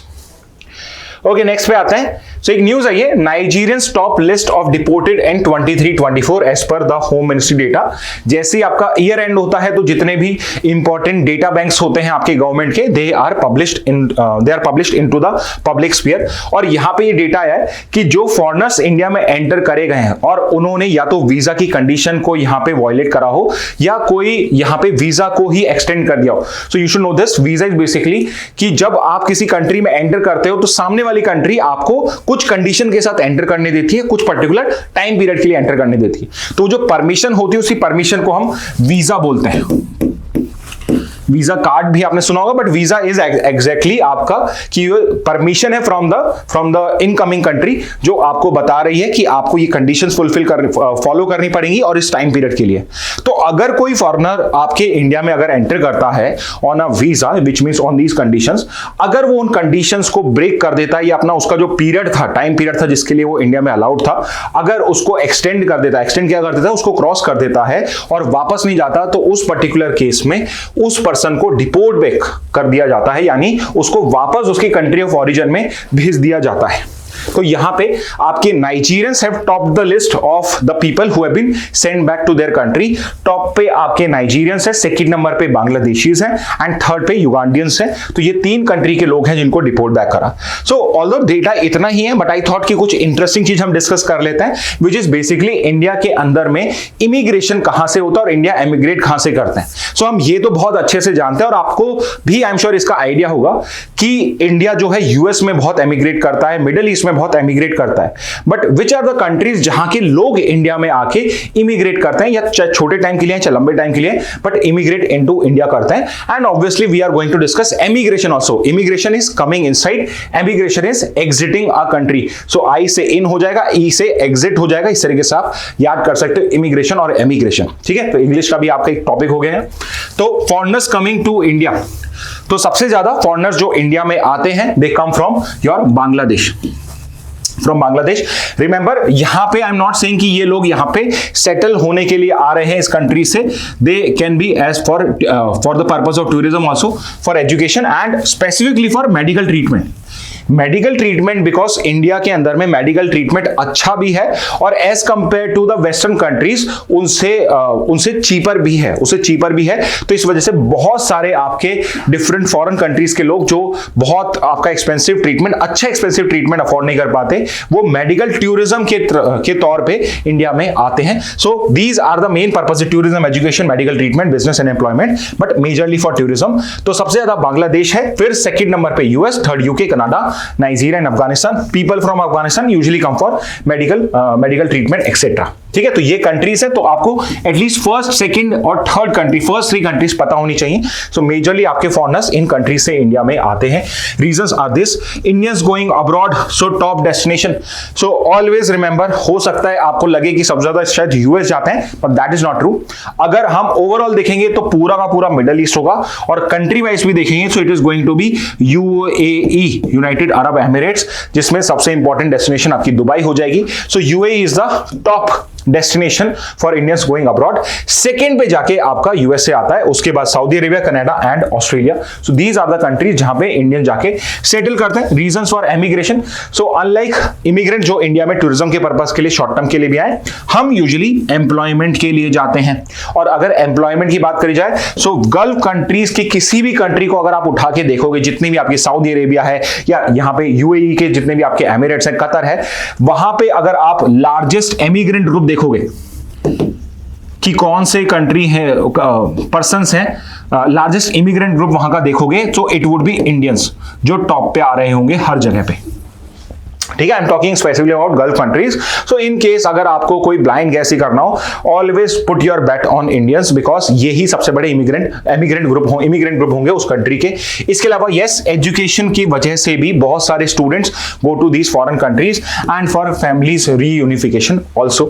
[SPEAKER 1] Okay, next पे आते हैं। सो एक न्यूज है ये, Nigerians top list of deported in 23-24 as per the home ministry data. जैसे ही आपका ईयर एंड होता है तो जितने भी इंपॉर्टेंट डेटा बैंक्स होते हैं आपके गवर्नमेंट के, they are published into the public sphere. और यहां पे ये डेटा आया है कि जो फॉरेनर्स इंडिया में एंटर करे गए हैं और उन्होंने या तो वीजा की कंडीशन को यहां पे वायलेट करा हो या कोई यहां पे वीजा को ही एक्सटेंड कर दिया हो। सो you should know this, visa is basically कि जब आप किसी कंट्री में एंटर करते हो तो सामने वाली कंट्री आपको कुछ कंडीशन के साथ एंटर करने देती है, कुछ पर्टिकुलर टाइम पीरियड के लिए एंटर करने देती है। तो जो परमिशन होती है उसी परमिशन को हम वीजा बोलते हैं। वीजा कार्ड भी आपने सुना होगा, बट वीजा इज एग्जैक्टली आपका कि परमिशन है फ्रॉम द इनकमिंग कंट्री जो आपको बता रही है कि आपको ये कंडीशंस फॉलो करनी पड़ेंगी और इस टाइम पीरियड के लिए। तो अगर कोई फॉरेनर आपके इंडिया में अगर एंटर करता है on a visa which means on these conditions, अगर वो उन कंडीशंस को ब्रेक कर देता है या अपना उसका जो पीरियड था, टाइम पीरियड था जिसके लिए वो इंडिया में अलाउड था, अगर उसको एक्सटेंड कर देता है, एक्सटेंड क्या कर देता है, उसको क्रॉस कर देता है और वापस नहीं जाता, तो उस पर्टिकुलर केस में उस पर्सन को डिपोर्ट बैक कर दिया जाता है, यानी उसको वापस उसकी कंट्री ऑफ ओरिजिन में भेज दिया जाता है। तो यहां पे आपके Nigerians have top the list of the people who have been send back to their country. Top पे आपके नाइजीरियंस है, सेकंड नंबर पे बांग्लादेशीज हैं एंड थर्ड पे युगांडियंस हैं। तो ये 3 कंट्री के लोग हैं जिनको डिपोर्ट बैक करा। सो ऑल्दो डेटा इतना ही है, बट आई थॉट कि कुछ इंटरेस्टिंग चीज हम डिस्कस कर लेते हैं, विच इज बेसिकली इंडिया के अंदर में इमिग्रेशन कहां से होता है और इंडिया एमिग्रेट कहां से करते हैं। सो हम ये तो बहुत अच्छे से जानते हैं और आपको भी आई एम श्योर इसका आइडिया होगा कि इंडिया जो है यूएस में बहुत एमिग्रेट करता है, मिडिल ईस्ट में बहुत एमिग्रेट करता है, but which are the countries जहां के लोग इंडिया में आके इमिग्रेट करते हैं, या छोटे टाइम के लिए चाहे लंबे टाइम के लिए, बट इमिग्रेट इनटू इंडिया करते हैं। And obviously we are going to discuss emigration also. Immigration is coming inside, emigration is exiting a country. So I say in हो जाएगा, ई से एग्जिट हो जाएगा। इस तरीके से आप याद कर सकते हो इमिग्रेशन और एमिग्रेशन। ठीक है, तो इंग्लिश का भी आपका एक टॉपिक हो गया है। तो फॉरेनर्स कमिंग टू इंडिया, तो सबसे ज्यादा फॉरेनर्स जो इंडिया में आते हैं they come from your Bangladesh, from Bangladesh. Remember यहां पे आई एम नॉट सेइंग कि ये लोग यहां पे सेटल होने के लिए आ रहे हैं इस कंट्री से। They can be as for the purpose of tourism also, for education and specifically for medical treatment. Medical treatment, because India के अंदर में मेडिकल ट्रीटमेंट अच्छा भी है और as compare to the western countries उनसे चीपर भी है, उससे चीपर भी है। तो इस वजह से बहुत सारे आपके डिफरेंट फॉरेन कंट्रीज के लोग जो बहुत आपका एक्सपेंसिव ट्रीटमेंट, अच्छा एक्सपेंसिव ट्रीटमेंट अफोर्ड नहीं कर पाते, वो मेडिकल टूरिज्म के तौर पे इंडिया में आते हैं। So these are the main purpose, tourism, education, medical treatment, business and employment, but majorly for tourism. तो सबसे ज्यादा बांग्लादेश है, फिर सेकंड नंबर पे US, third UK, Canada, Nigeria and Afghanistan. People from Afghanistan usually come for medical treatment etc. ठीक है, तो ये कंट्रीज है, तो आपको एटलीस्ट फर्स्ट, सेकंड और थर्ड कंट्री, फर्स्ट 3 कंट्रीज पता होनी चाहिए। सो मेजरली आपके फॉरेनर्स इन कंट्रीज से इंडिया में आते हैं। Reasons are this, Indians going abroad, so top destination. So always remember, हो सकता है आपको लगे कि सबसे ज्यादा शायद यूएस जाते हैं, but that is not true. अगर हम ओवरऑल देखेंगे तो पूरा का पूरा मिडल ईस्ट होगा, और कंट्री वाइज भी देखेंगे so it is going to be UAE, United Arab Emirates, जिसमें सबसे इंपॉर्टेंट डेस्टिनेशन आपकी दुबई हो जाएगी। So UAE is the top destination for Indians going abroad. Second पे जाके आपका यूएसए आता है, उसके बाद Saudi Arabia, Canada and Australia. So these are the countries जहां पे इंडियन जाके सेटल करते हैं। Reasons for emigration, so unlike immigrant जो इंडिया में टूरिज्म के पर्पस के लिए, शॉर्ट टर्म के लिए भी आए, हम यूजुअली एम्प्लॉयमेंट के लिए जाते हैं। और अगर एम्प्लॉयमेंट की बात करी जाए, सो गल्फ कंट्रीज की किसी भी कंट्री को अगर आप उठा के देखोगे, जितनी भी आपकी सऊदी अरेबिया है या यहाँ पे यूएई के जितने भी आपके एमिरेट्स है, कतर है, वहां पे अगर आप लार्जेस्ट एमिग्रेंट ग्रुप देखोगे कि कौन से कंट्री है, पर्संस हैं, लार्जेस्ट इमिग्रेंट ग्रुप वहां का देखोगे, तो इट वुड बी इंडियंस जो टॉप पे आ रहे होंगे हर जगह पे। ठीक है, I am talking specifically about gulf countries. So in case अगर आपको कोई ब्लाइंड गैस ही करना हो, always put your bet on Indians, because ये ही सबसे बड़े इमिग्रेंट ग्रुप होंगे उस कंट्री के। इसके अलावा यस, एजुकेशन की वजह से भी बहुत सारे students go to these foreign countries and for families reunification also.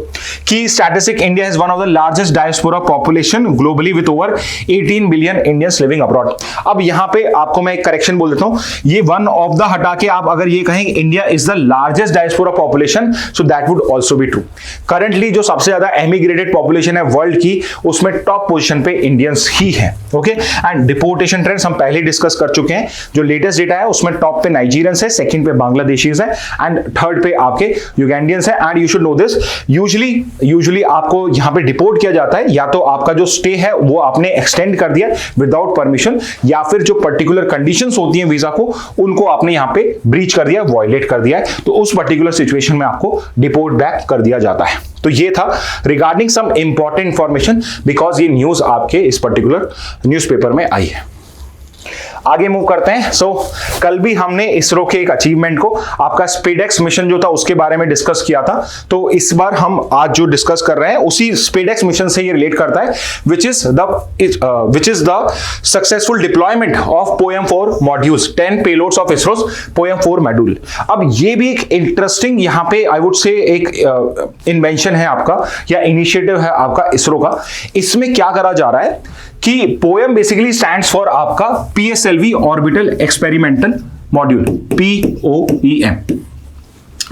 [SPEAKER 1] Key statistic, India is one of the largest diaspora population globally with over 18 billion Indians living abroad. अब यहां पे आपको मैं एक करेक्शन बोल देता हूं, ये वन ऑफ द हटा के आप अगर ये कहें India is the largest diaspora population, so that would also be true. Currently जो सबसे ज्यादा एमिग्रेटेड पॉपुलेशन है वर्ल्ड की, उसमें टॉप पोजीशन पे इंडियंस ही है। ओके, एंड डिपोर्टेशन ट्रेंड्स हम पहले डिस्कस कर चुके हैं। जो लेटेस्ट डेटा है उसमें टॉप पे नाइजीरियंस है, सेकंड पे बांग्लादेशीज है एंड थर्ड पे आपके युगांडियंस है। And you should know this, usually आपको यहां पे डिपोर्ट किया जाता है, या तो आपका जो स्टे है वो आपने एक्सटेंड कर दिया विदाउट परमिशन, या फिर जो पर्टिकुलर कंडीशंस होती हैं वीजा को, उनको आपने यहां पे ब्रीच कर दिया, वॉयलेट कर दिया है, तो उस पर्टिकुलर सिचुएशन में आपको डिपोर्ट बैक कर दिया जाता है। तो ये था regarding some important information, because ये न्यूज आपके इस पर्टिकुलर न्यूज़पेपर में आई है। आगे मूव करते हैं। सो कल भी हमने इसरो के एक अचीवमेंट को, आपका स्पेडेक्स मिशन जो था उसके बारे में डिस्कस किया था, तो इस बार हम आज जो डिस्कस कर रहे हैं उसी स्पेडेक्स मिशन से ये रिलेट करता है, which is the successful deployment of POEM four modules, 10 payloads of ISRO's POEM four module. अब ये भी एक इंटरेस्टिंग यहाँ पे आई वुड से एक इन्वेंशन है आपका, या इनिशिएटिव है आपका इसरो का। इसमें क्या करा जा रहा है कि पोएम बेसिकली स्टैंड्स फॉर आपका PSLV orbital experimental module, POEM।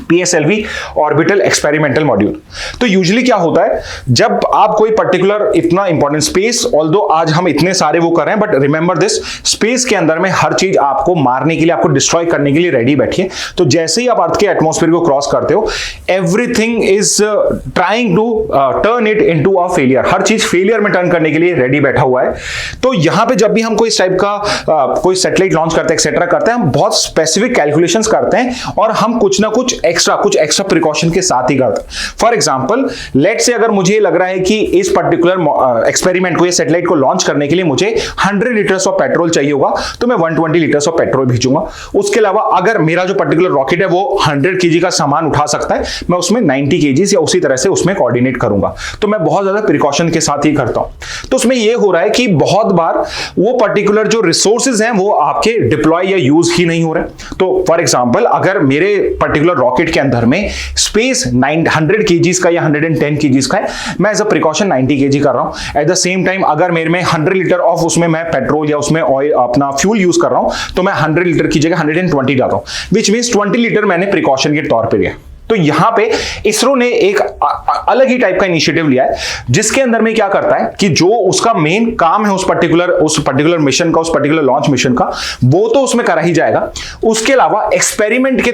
[SPEAKER 1] PSLV orbital experimental module. तो यूजुअली क्या होता है, जब आप कोई पर्टिकुलर इतना इंपॉर्टेंट स्पेस, ऑल्दो आज हम इतने सारे वो कर रहे हैं, बट रिमेंबर दिस, स्पेस के अंदर में हर चीज आपको मारने के लिए, आपको डिस्ट्रॉय करने के लिए रेडी बैठी है। तो जैसे ही आप अर्थ के एटमॉस्फेयर को क्रॉस करते हो, everything is trying to turn it into a failure. हर चीज फेलियर में टर्न करने के लिए रेडी बैठा हुआ है। तो यहां पे जब भी हम कोई इस टाइप का कोई सैटेलाइट लॉन्च करते हैं, एक्सेट्रा करते हैं, हम बहुत स्पेसिफिक कैलकुलेशंस करते हैं और हम कुछ ना कुछ एक्स्ट्रा प्रिकॉशन के साथ ही करते हैं। फॉर एग्जांपल, लेट्स से अगर मुझे लग रहा है कि इस पर्टिकुलर एक्सपेरिमेंट को, ये सैटेलाइट को लॉन्च करने के लिए मुझे 100 लीटर्स ऑफ पेट्रोल चाहिए होगा, तो मैं 120 लीटर्स ऑफ पेट्रोल भेजूंगा। उसके अलावा अगर मेरा जो पर्टिकुलर रॉकेट है वो 100 केजी का सामान उठा सकता है, मैं उसमें 90 केजीज या उसी तरह से उसमें कोऑर्डिनेट करूंगा। तो मैं बहुत ज्यादा प्रिकॉशन के साथ ही करता हूं। तो उसमें यह हो रहा है कि बहुत बार वो पर्टिकुलर जो रिसोर्सेज हैं वो आपके डिप्लॉय या यूज ही नहीं हो रहे। तो फॉर एग्जांपल, अगर मेरे पर्टिकुलर रॉकेट के अंदर में स्पेस 100 केजीज का या 110 केजीज का है, मैं एज अ प्रिकॉशन 90 केजी कर रहा हूं। एट द सेम टाइम अगर मेरे में 100 लीटर ऑफ उसमें मैं पेट्रोल या उसमें ऑयल अपना फ्यूल यूज कर रहा हूं, तो मैं 100 लीटर की जगह 120 डाल रहा हूं, विच मींस 20 लीटर मैंने प्रिकॉशन के तौर पे लिया। तो यहां पे इसरो ने एक अलग ही टाइप का इनिशिएटिव लिया है, जिसके अंदर में क्या करता है कि जो उसका मेन काम है उस पर्टिकुलर मिशन का, उस पर्टिकुलर लॉन्च मिशन का, वो तो उसमें करा ही जाएगा। उसके अलावा एक्सपेरिमेंट के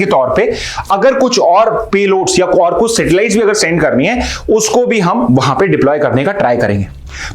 [SPEAKER 1] तौर पे अगर कुछ और पेलोड्स या और कुछ सैटेलाइट्स भी अगर सेंड करनी है, उसको भी हम वहां पे डिप्लॉय करने का ट्राई करेंगे।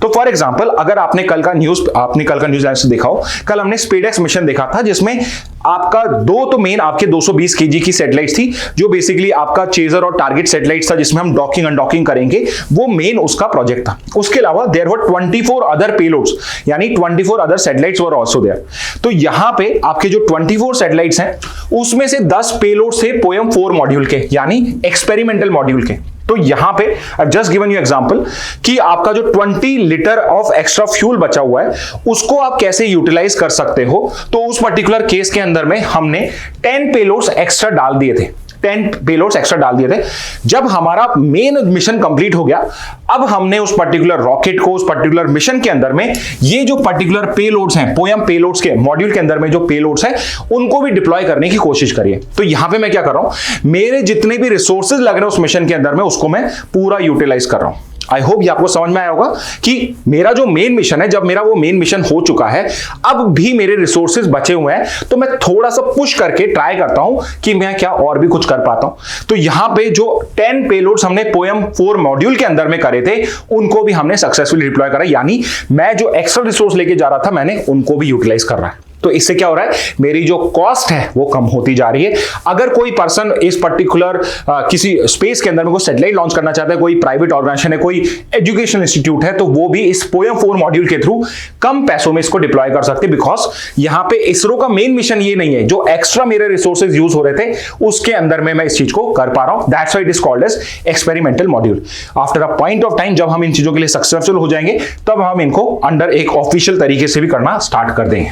[SPEAKER 1] तो फॉर एग्जांपल, अगर आपने कल का न्यूज देखा हो, कल हमने स्पेडएक्स मिशन देखा था, जिसमें आपका तो मेन आपके 220 केजी की सैटेलाइट थी, जो बेसिकली आपका चेजर और टारगेट सैटेलाइट था, जिसमें हम डॉकिंग अनडॉकिंग करेंगे, वो मेन उसका प्रोजेक्ट था। उसके अलावा देयर वर 24 अदर पेलोड्स, यानी 24 other satellites were also there. तो यहां पे आपके जो 24 सैटेलाइट्स हैं, उसमें से 10 पेलोड्स थे पोएम 4 मॉड्यूल के, यानी एक्सपेरिमेंटल मॉड्यूल के। तो यहां पे जस्ट गिवन यू एग्जांपल कि आपका जो 20 लीटर ऑफ एक्स्ट्रा फ्यूल बचा हुआ है, उसको आप कैसे यूटिलाइज कर सकते हो। तो उस पर्टिकुलर केस के अंदर में हमने 10 पेलोड्स एक्स्ट्रा डाल दिए थे। जब हमारा मेन मिशन कंप्लीट हो गया, अब हमने उस पर्टिकुलर रॉकेट को, उस पर्टिकुलर मिशन के अंदर में ये जो पर्टिकुलर पेलोड्स हैं, पोएम पेलोड्स के मॉड्यूल के अंदर में जो पेलोड्स हैं, उनको भी डिप्लॉय करने की कोशिश करिए। तो यहां पे मैं क्या कर रहा हूं, मेरे जितने भी रिसोर्सेज लग रहे हैं उस मिशन के अंदर में, उसको मैं पूरा यूटिलाइज कर रहा हूं। आई होप ये आपको समझ में आया होगा कि मेरा जो मेन मिशन है, जब मेरा वो मेन मिशन हो चुका है, अब भी मेरे रिसोर्सेज बचे हुए हैं, तो मैं थोड़ा सा पुश करके ट्राई करता हूं कि मैं क्या और भी कुछ कर पाता हूं। तो यहां पे जो 10 पेलोड्स हमने पोएम 4 मॉड्यूल के अंदर में करे थे, उनको भी हमने सक्सेसफुली डिप्लॉय करा, यानी मैं जो एक्स्ट्रा रिसोर्स लेके जा रहा था, मैंने उनको भी यूटिलाइज कर रहा है। तो इससे क्या हो रहा है, मेरी जो कॉस्ट है वो कम होती जा रही है। अगर कोई पर्सन इस पर्टिकुलर किसी स्पेस के अंदर में कोई सैटेलाइट लॉन्च करना चाहता है, कोई प्राइवेट ऑर्गेनाइजेशन है, कोई एजुकेशन इंस्टीट्यूट है, तो वो भी इस पोएम 4 मॉड्यूल के थ्रू कम पैसों में इसको डिप्लॉय कर सकते हैं, बिकॉज यहां पे इसरो का मेन मिशन ये नहीं है, जो एक्स्ट्रा मेरे रिसोर्सेज यूज हो रहे थे उसके अंदर में मैं इस चीज को कर पा रहा हूं। That's why it is called as experimental module. After a point of time, जब हम इन चीजों के लिए सक्सेसफुल हो जाएंगे, तब हम इनको अंडर एक ऑफिशियल तरीके से भी करना स्टार्ट कर देंगे।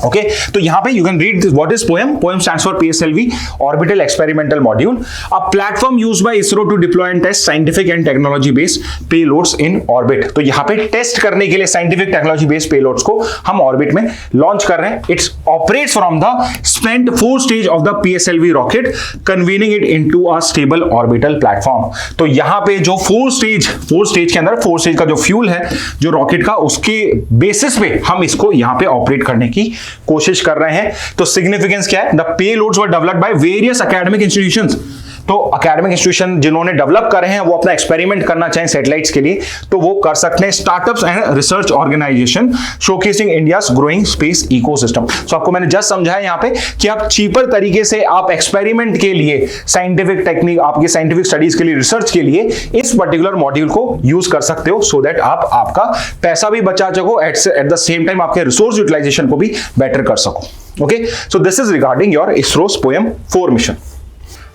[SPEAKER 1] ओके, तो यहां पे you can read what is POEM. POEM stands for PSLV orbital experimental module, a platform used by ISRO to deploy and test scientific and technology based payloads in orbit. तो यहां पे टेस्ट करने के लिए साइंटिफिक टेक्नोलॉजी बेस्ड पेलोड्स को हम orbit में launch कर रहे हैं। It's operates from the spent 4 stage of the PSLV rocket, convening it into a stable orbital platform. तो यहां पे जो 4 स्टेज के अंदर 4 स्टेज का जो फ्यूल है जो रॉकेट का, उसके बेसिस पे हम इसको यहां पे ऑपरेट करने की कोशिश कर रहे हैं। तो सिग्निफिकेंस क्या है, the payloads were developed by various academic institutions. तो एकेडमिक इंस्टीट्यूशन जिन्होंने डेवलप कर रहे हैं, वो अपना एक्सपेरिमेंट करना चाहें सैटेलाइट्स के लिए, तो वो कर सकते हैं। Startups and research organisation showcasing India's growing space ecosystem. So आपको मैंने जस्ट समझाया यहाँ पे कि आप चीपर तरीके से आप एक्सपेरिमेंट के लिए, साइंटिफिक टेक्निक, आपके साइंटिफिक स्टडीज के लिए, रिसर्च के लिए इस पर्टिकुलर मॉड्यूल को यूज कर सकते हो, सो दैट आप आपका पैसा भी बचा सको, एट द सेम टाइम आपके रिसोर्स यूटिलाइजेशन को भी बेटर कर सको। Okay, so this is regarding your ISRO's POEM 4 mission.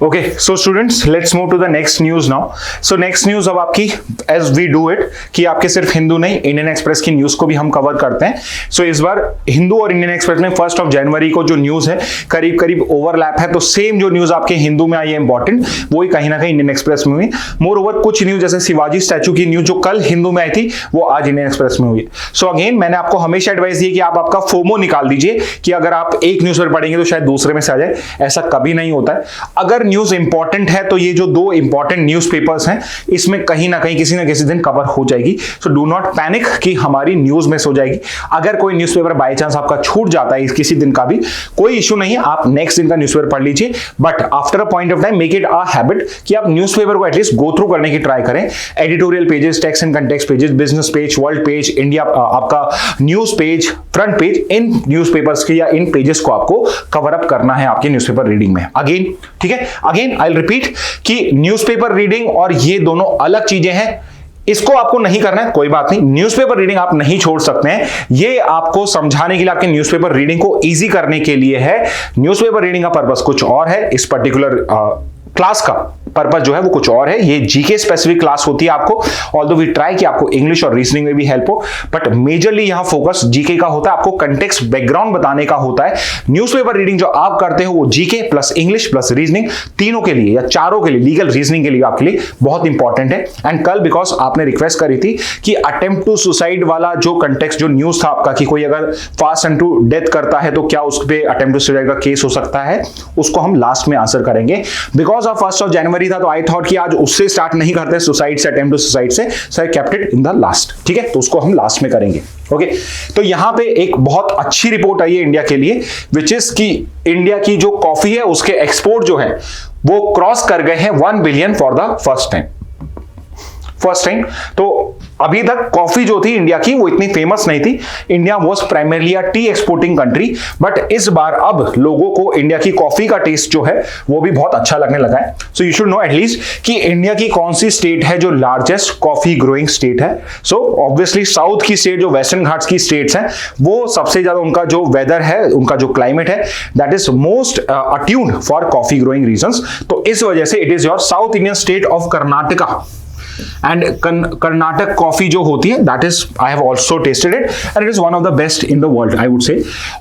[SPEAKER 1] Okay so students let's move to the next news now. So next news अब आपकी एज वी डू इट कि आपके सिर्फ हिंदू नहीं इंडियन एक्सप्रेस की न्यूज को भी हम कवर करते हैं. सो इस बार हिंदू और इंडियन एक्सप्रेस में 1 जनवरी को जो न्यूज है करीब करीब ओवरलैप है. तो सेम जो न्यूज आपके हिंदू में आई है इंपॉर्टेंट वही कहीं ना कहीं इंडियन एक्सप्रेस में हुई. मोर ओवर कुछ न्यूज जैसे शिवाजी स्टैचू की न्यूज जो कल हिंदू में आई थी वो आज इंडियन एक्सप्रेस में हुई. सो अगेन मैंने आपको हमेशा एडवाइस दी कि आप आपका फोमो निकाल दीजिए कि अगर आप एक न्यूज पर पढ़ेंगे तो शायद दूसरे में से आ जाए. ऐसा कभी नहीं होता है. अगर न्यूज इंपॉर्टेंट है तो ये जो 2 इंपॉर्टेंट न्यूज़पेपर्स हैं इसमें कहीं ना कहीं किसी ना किसी दिन कवर हो जाएगी. सो डू नॉट पैनिक कि हमारी न्यूज मिस हो जाएगी. अगर कोई न्यूज़पेपर बाय चांस आपका छूट जाता है किसी दिन का भी कोई इशू नहीं है. आप नेक्स्ट दिन का न्यूज़पेपर पढ़ लीजिए but after a point of time make it a habit कि आप न्यूज़पेपर को एटलीस्ट गो थ्रू करने की ट्राई करें. Editorial pages, text and context pages, business page, world page, India आपका news page, front page, in newspapers के या इन pages को आपको कवर अप करना है आपके न्यूज़पेपर रीडिंग में. अगेन ठीक है, अगेन आई विल रिपीट कि न्यूज़पेपर रीडिंग और ये दोनों अलग चीजें हैं. इसको आपको नहीं करना है कोई बात नहीं. न्यूज़पेपर रीडिंग आप नहीं छोड़ सकते हैं. ये आपको समझाने के लिए आपके न्यूज़पेपर रीडिंग को इजी करने के लिए है. न्यूज़पेपर रीडिंग का पर्पस कुछ और है. इस पर्टिकुलर क्लास का पर्पस जो है वो कुछ और है. ये जीके स्पेसिफिक क्लास होती है आपको. ऑल्दो वी ट्राई कि आपको इंग्लिश और रीजनिंग में भी हेल्प हो बट मेजरली यहां फोकस जीके का होता है. आपको कंटेक्स्ट बैकग्राउंड बताने का होता है. न्यूज़पेपर रीडिंग जो आप करते हो वो GK plus English plus reasoning तीनों के लिए या चारों के लिए, लीगल रीजनिंग के लिए आपके लिए बहुत इंपॉर्टेंट है. एंड कल बिकॉज आपने रिक्वेस्ट करी थी कि अटेम्प्ट टू सुसाइड वाला जो कंटेक्स्ट जो न्यूज था आपका कि कोई अगर फास्ट एंड टू डेथ करता है तो क्या उस पर अटेम्प्ट टू सुसाइड का केस हो सकता है, उसको हम लास्ट में आंसर करेंगे. बिकॉज ऑफ 1 जनवरी था तो आई थॉट कि आज उससे स्टार्ट नहीं करते सुसाइड से, अटेम्प्ट टू सुसाइड से, so I kept it in the last. ठीक है, तो उसको हम लास्ट में करेंगे. ओके तो यहां पे एक बहुत अच्छी रिपोर्ट आई है इंडिया के लिए विच इज कि इंडिया की जो कॉफी है उसके एक्सपोर्ट जो है वो क्रॉस कर गए हैं 1 billion for the first time. तो अभी तक कॉफी जो थी इंडिया की वो इतनी फेमस नहीं थी. India was primarily a T exporting country but इस बार अब लोगों को इंडिया की कॉफी का टेस्ट जो है वो भी बहुत अच्छा लगने लगा है. सो यू शुड नो एटलीस्ट कि इंडिया की कौन सी स्टेट है जो लार्जेस्ट कॉफी ग्रोइंग स्टेट है. सो ऑब्वियसली साउथ की स्टेट जो वेस्टर्न घाट्स की स्टेट्स हैं वो सबसे ज्यादा उनका जो वेदर है, उनका जो क्लाइमेट है that is most attuned for coffee growing reasons. तो इस वजह से it is your south Indian state of Karnataka. And Karnataka coffee जो होती है that is I have also tested it and it is one of the best in the world I would से.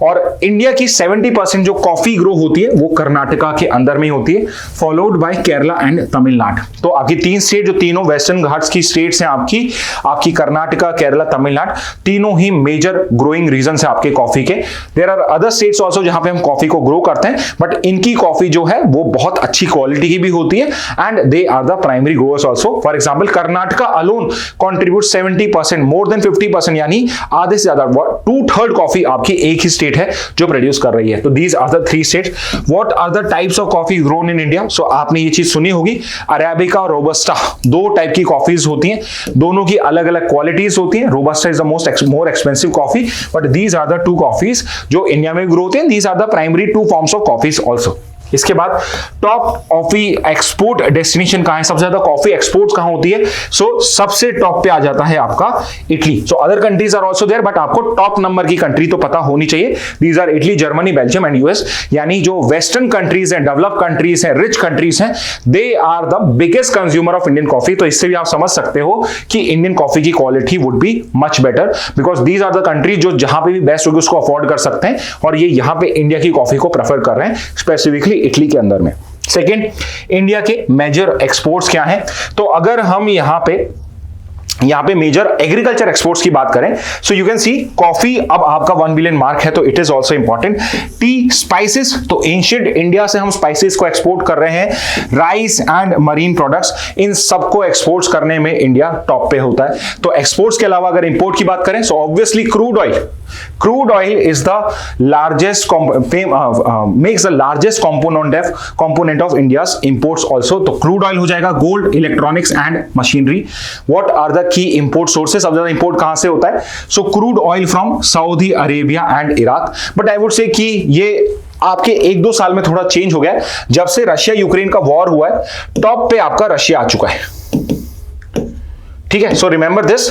[SPEAKER 1] और India की 70% जो कॉफी ग्रो होती है वो कर्नाटका के अंदर में होती है, followed by Kerala and Tamil Nadu. तो आपकी 3 स्टेट जो तीनों वेस्टर्न घाट्स की स्टेट्स हैं आपकी कर्नाटका, केरला, तमिलनाडु तीनों ही मेजर ग्रोइंग रीजन है आपके कॉफी के. There are other states also जहां पे हम कॉफी को ग्रो करते हैं बट इनकी कॉफी जो है वो बहुत अच्छी क्वालिटी की भी होती है and they are the primary growers also. For example Karnataka alone contribute 70%, more than 50%, यानी आधे से ज्यादा 2/3 कॉफी आपकी एक ही स्टेट है जो प्रोड्यूस कर रही है. तो these are the 3 states. What are the types of coffee grown in India? So आपने ये चीज सुनी होगी, अरेबिका और रोबस्टा 2 टाइप की कॉफीज होती हैं. दोनों की अलग अलग क्वालिटीज होती हैं. Robusta is the more expensive coffee but these are the 2 coffees जो इंडिया में ग्रो होते हैं. These are the primary 2 forms of coffees also. इसके बाद टॉप कॉफी एक्सपोर्ट डेस्टिनेशन कहां है, सबसे ज्यादा कॉफी एक्सपोर्ट्स कहां होती है? सो सबसे टॉप पे आ जाता है आपका Italy. So other countries are also there but आपको टॉप नंबर की कंट्री तो पता होनी चाहिए. These are Italy, Germany, Belgium and US. यानी जो वेस्टर्न कंट्रीज हैं, डेवलप कंट्रीज हैं, रिच कंट्रीज हैं, they are the biggest consumer of Indian coffee. तो इससे भी आप समझ सकते हो कि इंडियन कॉफी की quality would be much better because these are the countries जो जहां पे भी बेस्ट होगी उसको अफोर्ड कर सकते हैं और ये यहां पे इंडिया की कॉफी को प्रेफर कर रहे हैं स्पेसिफिकली इटली के अंदर में. सेकेंड, इंडिया के मेजर एक्सपोर्ट्स क्या हैं? तो अगर हम यहां पे मेजर एग्रीकल्चर एक्सपोर्ट्स की बात करें so you can C coffee अब आपका 1 बिलियन मार्क है तो it is also important. T, spices, तो एंशिएंट इंडिया से हम स्पाइसेस को एक्सपोर्ट कर रहे हैं. राइस एंड मरीन प्रोडक्ट्स, इन सबको एक्सपोर्ट्स करने में इंडिया टॉप पे होता है. तो एक्सपोर्ट्स के अलावा अगर इंपोर्ट की बात करें so obviously crude oil is the largest makes the largest component of India's imports also. तो क्रूड ऑयल हो जाएगा. Gold, electronics and machinery. What are the key import sources? सबसे ज्यादा इंपोर्ट कहां से होता है? So crude oil from Saudi Arabia and Iraq. But I would say कि ये आपके 1-2 साल में थोड़ा चेंज हो गया. जब से रशिया यूक्रेन का वॉर हुआ है टॉप पे आपका रशिया आ चुका है. ठीक है, so remember this.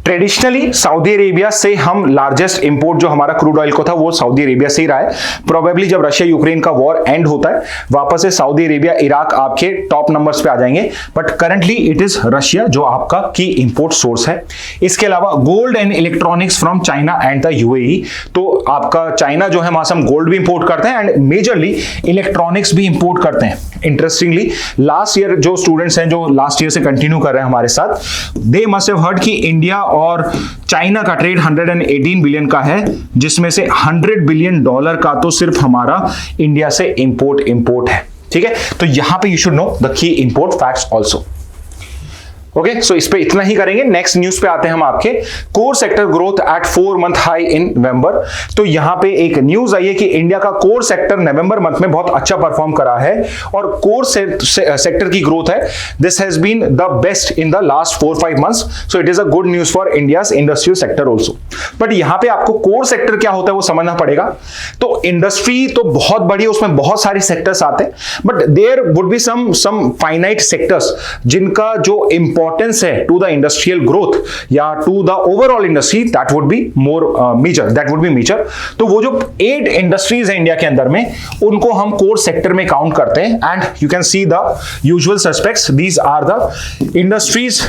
[SPEAKER 1] Traditionally Saudi Arabia से हम लार्जेस्ट इंपोर्ट जो हमारा क्रूड ऑयल को था वो सऊदी अरेबिया से ही रहा है। प्रोबेबली जब रशिया यूक्रेन का वॉर एंड होता है वापस से सऊदी अरेबिया इराक आपके टॉप नंबर्स पे आ जाएंगे, but currently it is Russia जो आपका की इंपोर्ट सोर्स है। इसके अलावा gold and electronics from China and the UAE, तो आपका चाइना जो है वहां से हम गोल्ड भी इंपोर्ट करते हैं एंड मेजरली इलेक्ट्रॉनिक्स भी इंपोर्ट करते हैं। इंटरेस्टिंगली लास्ट ईयर जो स्टूडेंट्स हैं जो लास्ट ईयर से कंटिन्यू कर रहे हैं हमारे साथ, दे मस्ट हैव हर्ड कि इंडिया और चाइना का ट्रेड 118 बिलियन का है, जिसमें से $100 बिलियन का तो सिर्फ हमारा इंडिया से इंपोर्ट है। ठीक है, तो यहां पे you should know the key import facts also. Okay, so इस पे इतना ही करेंगे। नेक्स्ट न्यूज पे आते हैं हम आपके core sector growth at 4 month high in November. तो यहां पे एक न्यूज आई है कि इंडिया का कोर सेक्टर नवंबर मंथ में बहुत अच्छा परफॉर्म करा है और कोर सेक्टर की ग्रोथ है this has been the best in the last 4-5 months, so it is a good news for India's industrial sector also. But यहां पे आपको कोर सेक्टर क्या होता है वो समझना पड़ेगा। तो इंडस्ट्री तो बहुत बड़ी है, उसमें बहुत सारे सेक्टर्स आते हैं, but there would be some finite sectors जिनका जो इंपॉर्टेंस है टू द इंडस्ट्रियल ग्रोथ या to the overall industry that would be major. तो वो जो 8 इंडस्ट्रीज है इंडिया के अंदर में उनको हम कोर सेक्टर में काउंट करते हैं and you can see the usual suspects, these are the industries,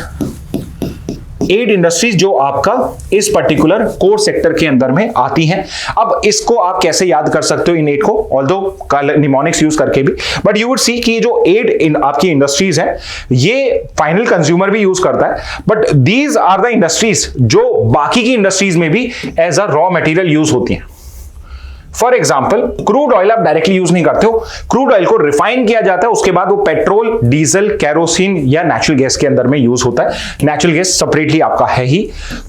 [SPEAKER 1] 8 industries जो आपका इस पर्टिकुलर कोर सेक्टर के अंदर में आती हैं। अब इसको आप कैसे याद कर सकते हो इन 8 को, ऑल्दो निमोनिक्स यूज करके भी, बट यू वुड सी कि जो 8 आपकी इंडस्ट्रीज हैं ये फाइनल कंज्यूमर भी यूज करता है, but these are the industries जो बाकी की इंडस्ट्रीज में भी as a raw material use होती हैं। फॉर एग्जाम्पल क्रूड ऑयल आप डायरेक्टली यूज नहीं करते हो, क्रूड ऑयल को रिफाइन किया जाता है, उसके बाद वो पेट्रोल, डीजल, केरोसिन या नेचुरल गैस के अंदर में यूज होता है। नेचुरल गैस सेपरेटली आपका है ही,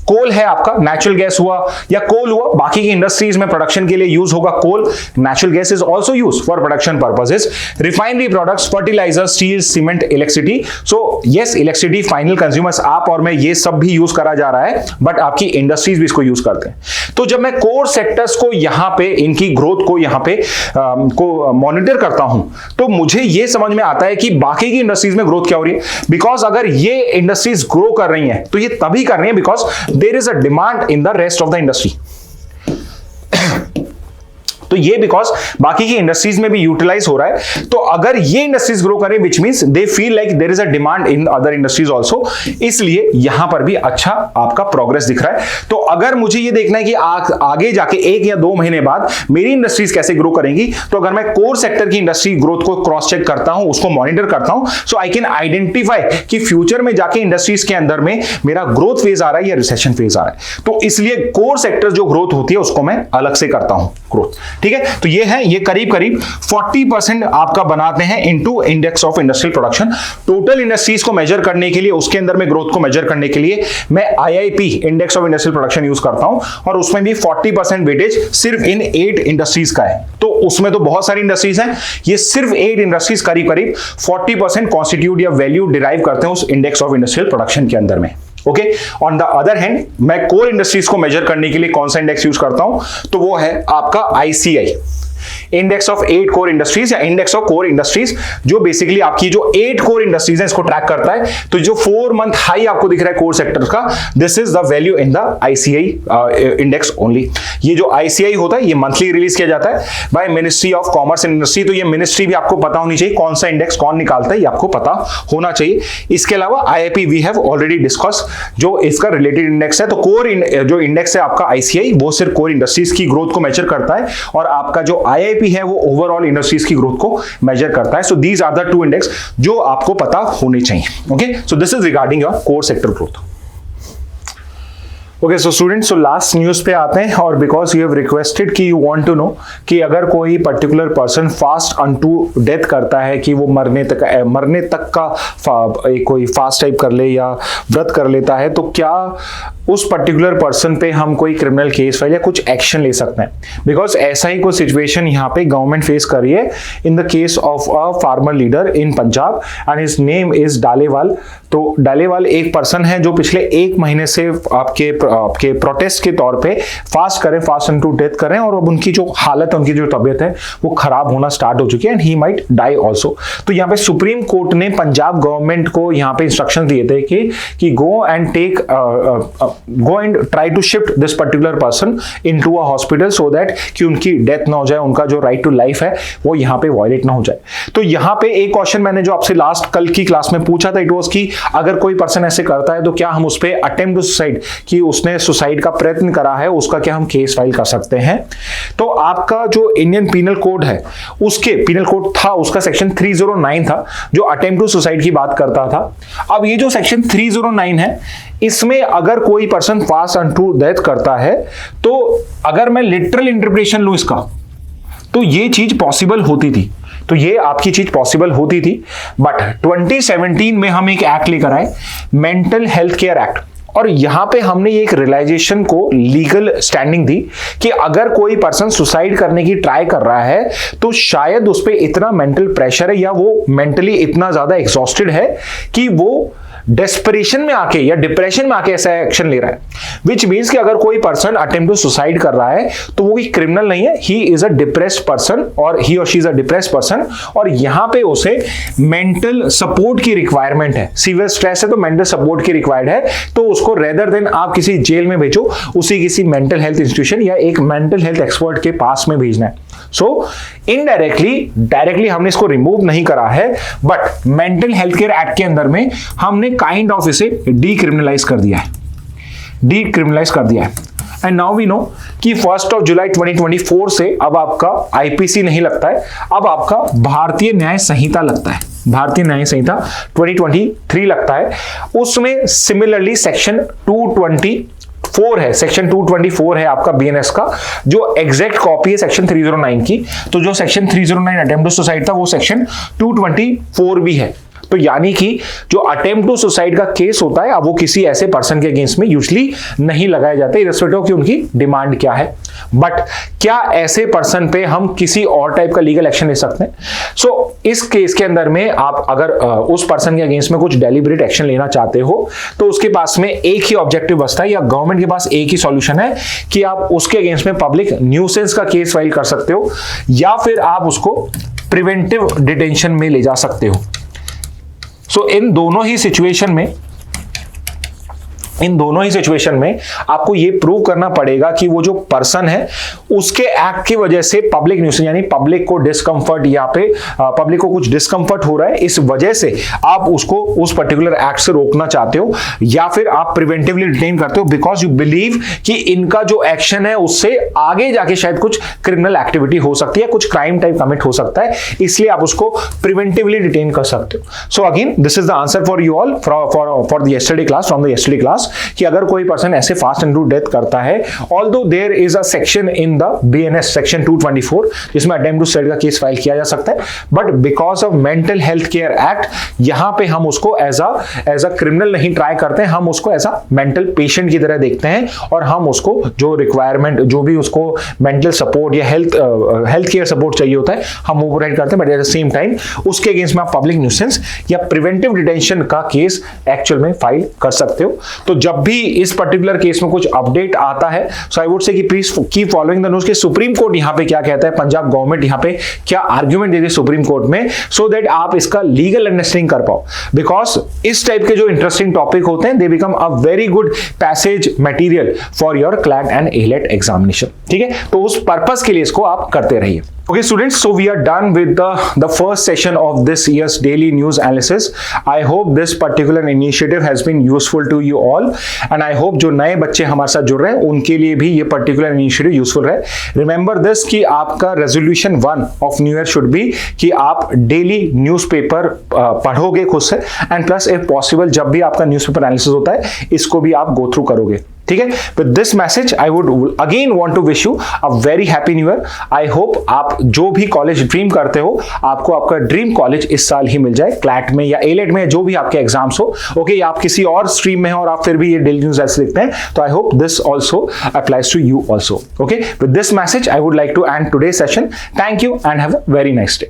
[SPEAKER 1] कोल है आपका, नेचुरल गैस हुआ या कोल हुआ, बाकी की इंडस्ट्रीज में प्रोडक्शन के लिए यूज होगा coal. Natural gas is also use for production purposes, refinery products, fertiliser, steel, cement, electricity. So yes, electricity final consumers आप और मैं ये सब भी यूज करा जा रहा है, बट आपकी इंडस्ट्रीज भी इसको यूज करते हैं। तो जब मैं कोर सेक्टर्स को यहां पे की ग्रोथ को यहां पे को मॉनिटर करता हूं तो मुझे यह समझ में आता है कि बाकी की इंडस्ट्रीज में ग्रोथ क्या हो रही है। बिकॉज अगर ये इंडस्ट्रीज ग्रो कर रही हैं तो ये तभी कर रही हैं because there is a demand in the rest of the industry. तो ये बिकॉज बाकी की इंडस्ट्रीज में भी यूटिलाइज हो रहा है, तो अगर ये इंडस्ट्रीज ग्रो करें which means they feel like there is a demand in other industries also, इसलिए यहां पर भी अच्छा आपका प्रोग्रेस दिख रहा है। तो अगर मुझे ये देखना है कि आगे जाके 1 या 2 महीने बाद मेरी इंडस्ट्रीज कैसे ग्रो करेंगी, तो अगर मैं कोर सेक्टर की इंडस्ट्री ग्रोथ को क्रॉस चेक करता हूं, उसको मॉनिटर करता हूं, सो आई कैन आइडेंटिफाई कि फ्यूचर में जाके इंडस्ट्रीज के अंदर में मेरा ग्रोथ फेज आ रहा है या रिसेशन फेज आ रहा है। तो इसलिए कोर सेक्टर जो ग्रोथ होती है उसको मैं अलग से करता हूं ग्रोथ। ठीक है, तो ये है, ये करीब 40% आपका बनाते हैं into index of industrial production. Total industries को मेजर करने के लिए, उसके अंदर में ग्रोथ को मेजर करने के लिए मैं IIP index of industrial production use करता हूं और उसमें भी 40% वेटेज सिर्फ इन 8 इंडस्ट्रीज का है। तो उसमें तो बहुत सारी इंडस्ट्रीज हैं, ये सिर्फ 8 इंडस्ट्रीज करीब 40% कॉन्स्टिट्यूट या वैल्यू डिराइव करते हैं उस इंडेक्स ऑफ इंडस्ट्रियल प्रोडक्शन के अंदर में। Okay, on the other hand मैं कोर इंडस्ट्रीज को मेजर करने के लिए कौन सा इंडेक्स यूज करता हूं, तो वो है आपका ICI, index of 8 core industries या इंडेक्स ऑफ कोर इंडस्ट्रीज, जो बेसिकली आपकी जो 8 कोर इंडस्ट्रीज है इसको ट्रैक करता है। तो जो 4 मंथ हाई आपको दिख रहा है कोर सेक्टर का, this is the value in the ICI index only. ये जो ICI होता है ये मंथली रिलीज किया जाता है by ministry of commerce and industry. तो ये मिनिस्ट्री भी आपको पता होनी चाहिए, कौन सा इंडेक्स कौन निकालता है ये आपको पता होना चाहिए। इसके अलावा IIP we have already discuss, जो इसका रिलेटेड इंडेक्स है। तो कोर जो इंडेक्स है आपका ICI वो सिर्फ कोर इंडस्ट्रीज की ग्रोथ को मेजर करता है और आपका जो IIP है वो ओवरऑल इंडस्ट्रीज की ग्रोथ को मेजर करता है। So these are the 2 index जो आपको पता होने चाहिए। Okay, so this is regarding your core sector growth. Okay, so students, so last news पे आते हैं। और बिकॉज यू हैव रिक्वेस्टेड कि यू वांट टू नो कि अगर कोई particular person fast unto death करता है कि वो मरने तक का कोई फास्ट टाइप कर ले या व्रत कर लेता है, तो क्या उस पर्टिकुलर पर्सन पे हम कोई क्रिमिनल केस फाइल या कुछ एक्शन ले सकते हैं। बिकॉज ऐसा ही कोई सिचुएशन यहाँ पे गवर्नमेंट फेस कर रही है in the case of a farmer leader in Punjab and his name is Dallewal. तो डालेवाल एक पर्सन है जो पिछले 1 महीने से आपके प्रोटेस्ट के तौर पे फास्ट अनटू डेथ कर रहे हैं और अब उनकी जो हालत है, उनकी जो तबीयत है वो खराब होना स्टार्ट हो चुकी है and he might die also. तो यहाँ पे सुप्रीम कोर्ट ने पंजाब गवर्नमेंट को यहाँ पे इंस्ट्रक्शन दिए थे कि go and take go and try to shift this particular person into a hospital so that कि उनकी डेथ ना हो जाए, उनका जो राइट टू लाइफ है वो यहाँ पे वायलेट ना हो जाए। तो यहाँ पे एक क्वेश्चन मैंने जो आपसे लास्ट कल की क्लास में पूछा था, इट वाज कि अगर कोई पर्सन ऐसे करता है तो क्या हम उस पे अटेम्प्ट टू सुसाइड, कि उसने सुसाइड का प्रयत्न करा है, उसका क्या हम केस फाइल कर सकते हैं। तो आपका जो इंडियन पीनल कोड है, उसके पीनल कोड था, उसका सेक्शन 309 था जो अटेम्प्ट टू सुसाइड की बात करता था। अब ये जो सेक्शन 309 है, इसमें अगर कोई पर्सन फास्ट अनटू डेथ करता है तो अगर मैं लिटरल इंटरप्रिटेशन लूं इसका, तो ये चीज पॉसिबल होती थी, तो ये आपकी चीज पॉसिबल होती थी। बट 2017 में हम एक एक्ट लेकर आए, मेंटल हेल्थ केयर एक्ट, और यहां पे हमने एक रियलाइजेशन को लीगल स्टैंडिंग दी कि अगर कोई पर्सन सुसाइड करने की ट्राई कर रहा है तो शायद उस पर इतना मेंटल प्रेशर है या वो मेंटली इतना ज्यादा एग्जॉस्टेड है कि वो डेस्परेशन में आके या डिप्रेशन में आके ऐसा एक्शन ले रहा है। विच मीन्स कि अगर कोई पर्सन अटेम्प्ट टू सुसाइड कर रहा है तो वो कोई क्रिमिनल नहीं है, he is a depressed person और ही और she is a depressed person, और यहां पे उसे मेंटल सपोर्ट की रिक्वायरमेंट है। सीवियर स्ट्रेस है तो मेंटल सपोर्ट की रिक्वायर्ड है, तो उसको रेदर देन आप किसी जेल में भेजो, उसी किसी मेंटल हेल्थ इंस्टीट्यूशन या एक मेंटल हेल्थ एक्सपर्ट के पास में भेजना है। सो इनडायरेक्टली, डायरेक्टली हमने इसको रिमूव नहीं करा है, but mental health care act के अंदर में हमने काइंड ऑफ इसे डीक्रिमिनलाइज कर दिया है, डीक्रिमिनलाइज कर दिया है। एंड नाउ वी नो कि 1 जुलाई 2024 से अब आपका आईपीसी नहीं लगता है, अब आपका भारतीय न्याय संहिता लगता है, भारतीय न्याय संहिता 2023 लगता है। उसमें सिमिलरली सेक्शन 224 है, सेक्शन 224 है आपका बीएनएस का, जो एग्जैक्ट कॉपी है सेक्शन 309 की। तो जो सेक्शन 309 अटेम्प्ट टू सुसाइड था वो सेक्शन 224 भी है। तो यानी कि जो अटेम्प्ट टू सुसाइड का केस होता है, अब वो किसी ऐसे पर्सन के अगेंस्ट में यूजुअली नहीं लगाए जाते, इर्रेस्पेक्टिव कि उनकी डिमांड क्या है। बट क्या ऐसे पर्सन पे हम किसी और टाइप का लीगल एक्शन ले सकते हैं? सो इस केस के अंदर में आप अगर उस पर्सन के अगेंस्ट में कुछ डेलिब्रेट एक्शन लेना चाहते हो तो उसके पास में एक ही ऑब्जेक्टिव बचता है, या गवर्नमेंट के पास एक ही सॉल्यूशन है कि आप उसके अगेंस्ट में पब्लिक न्यूसेंस का केस फाइल कर सकते हो, या फिर आप उसको प्रिवेंटिव डिटेंशन में ले जा सकते हो। सो इन दोनों ही सिचुएशन में आपको ये प्रूव करना पड़ेगा कि वो जो पर्सन है उसके एक्ट की वजह से पब्लिक न्यूसेंस, यानी पब्लिक को डिस्कंफर्ट, यहाँ पे पब्लिक को कुछ डिस्कंफर्ट हो रहा है, इस वजह से आप उसको उस पर्टिकुलर एक्ट से रोकना चाहते हो, या फिर आप प्रिवेंटिवली डिटेन करते हो बिकॉज यू बिलीव कि इनका जो एक्शन है उससे आगे जाके शायद कुछ क्रिमिनल एक्टिविटी हो सकती है, कुछ क्राइम टाइप कमिट हो सकता है, इसलिए आप उसको प्रिवेंटिवली डिटेन कर सकते हो। So again this is the answer for you all for the yesterday class, from the yesterday class, कि अगर कोई पर्सन ऐसे फास्ट एंड टू डेथ करता है, although there is a section in the BNS section 224 जिसमें attempt to suicide का case file किया जा सकता है, but because of mental health care act यहां पे हम उसको एज अ क्रिमिनल नहीं ट्राई करते हैं, हम उसको एज अ मेंटल पेशेंट की तरह देखते हैं, और हम उसको जो रिक्वायरमेंट, जो भी उसको मेंटल सपोर्ट या हेल्थ केयर सपोर्ट चाहिए होता है, हम वो प्रोवाइड करते हैं, but at the same time उसके अगेंस्ट में आप पब्लिक न्यूसेंस या प्रिवेंटिव डिटेंशन का केस एक्चुअल में फाइल कर सकते हो। तो जब भी इस पर्टिकुलर केस में कुछ अपडेट आता है, सो आई वुड से कि please keep following the news कि सुप्रीम कोर्ट यहां पे क्या कहता है, पंजाब गवर्नमेंट यहां पे क्या आर्गुमेंट देती है सुप्रीम कोर्ट में, सो दैट आप इसका लीगल अंडरस्टैंडिंग कर पाओ। बिकॉज इस टाइप के जो इंटरेस्टिंग टॉपिक होते हैं, they become a very good passage material for your CLAT and AILET examination. ठीक है, तो उस पर्पस के लिए इसको आप करते रहिए। Okay students, so we are done with the first session of this year's daily news analysis. I hope this particular initiative has been useful to you all, and I hope जो नए बच्चे हमारे साथ जुड़ रहे हैं उनके लिए भी ये particular initiative useful है। Remember this कि आपका resolution 1 of new year should be कि आप daily newspaper पढ़ोगे खुद से, and plus if possible जब भी आपका newspaper analysis होता है इसको भी आप go through करोगे। ठीक है, with this message I would again want to wish you a very happy new year. I hope आप जो भी कॉलेज ड्रीम करते हो, आपको आपका ड्रीम कॉलेज इस साल ही मिल जाए, क्लैट में या एलेट में, जो भी आपके एग्जाम्स हो। ओके, आप किसी और स्ट्रीम में हो और आप फिर भी ये डेली न्यूज ऐसे लिखते हैं, तो I hope this also applies to you also. Okay, with this message I would like to end today session. Thank you and have a very nice day.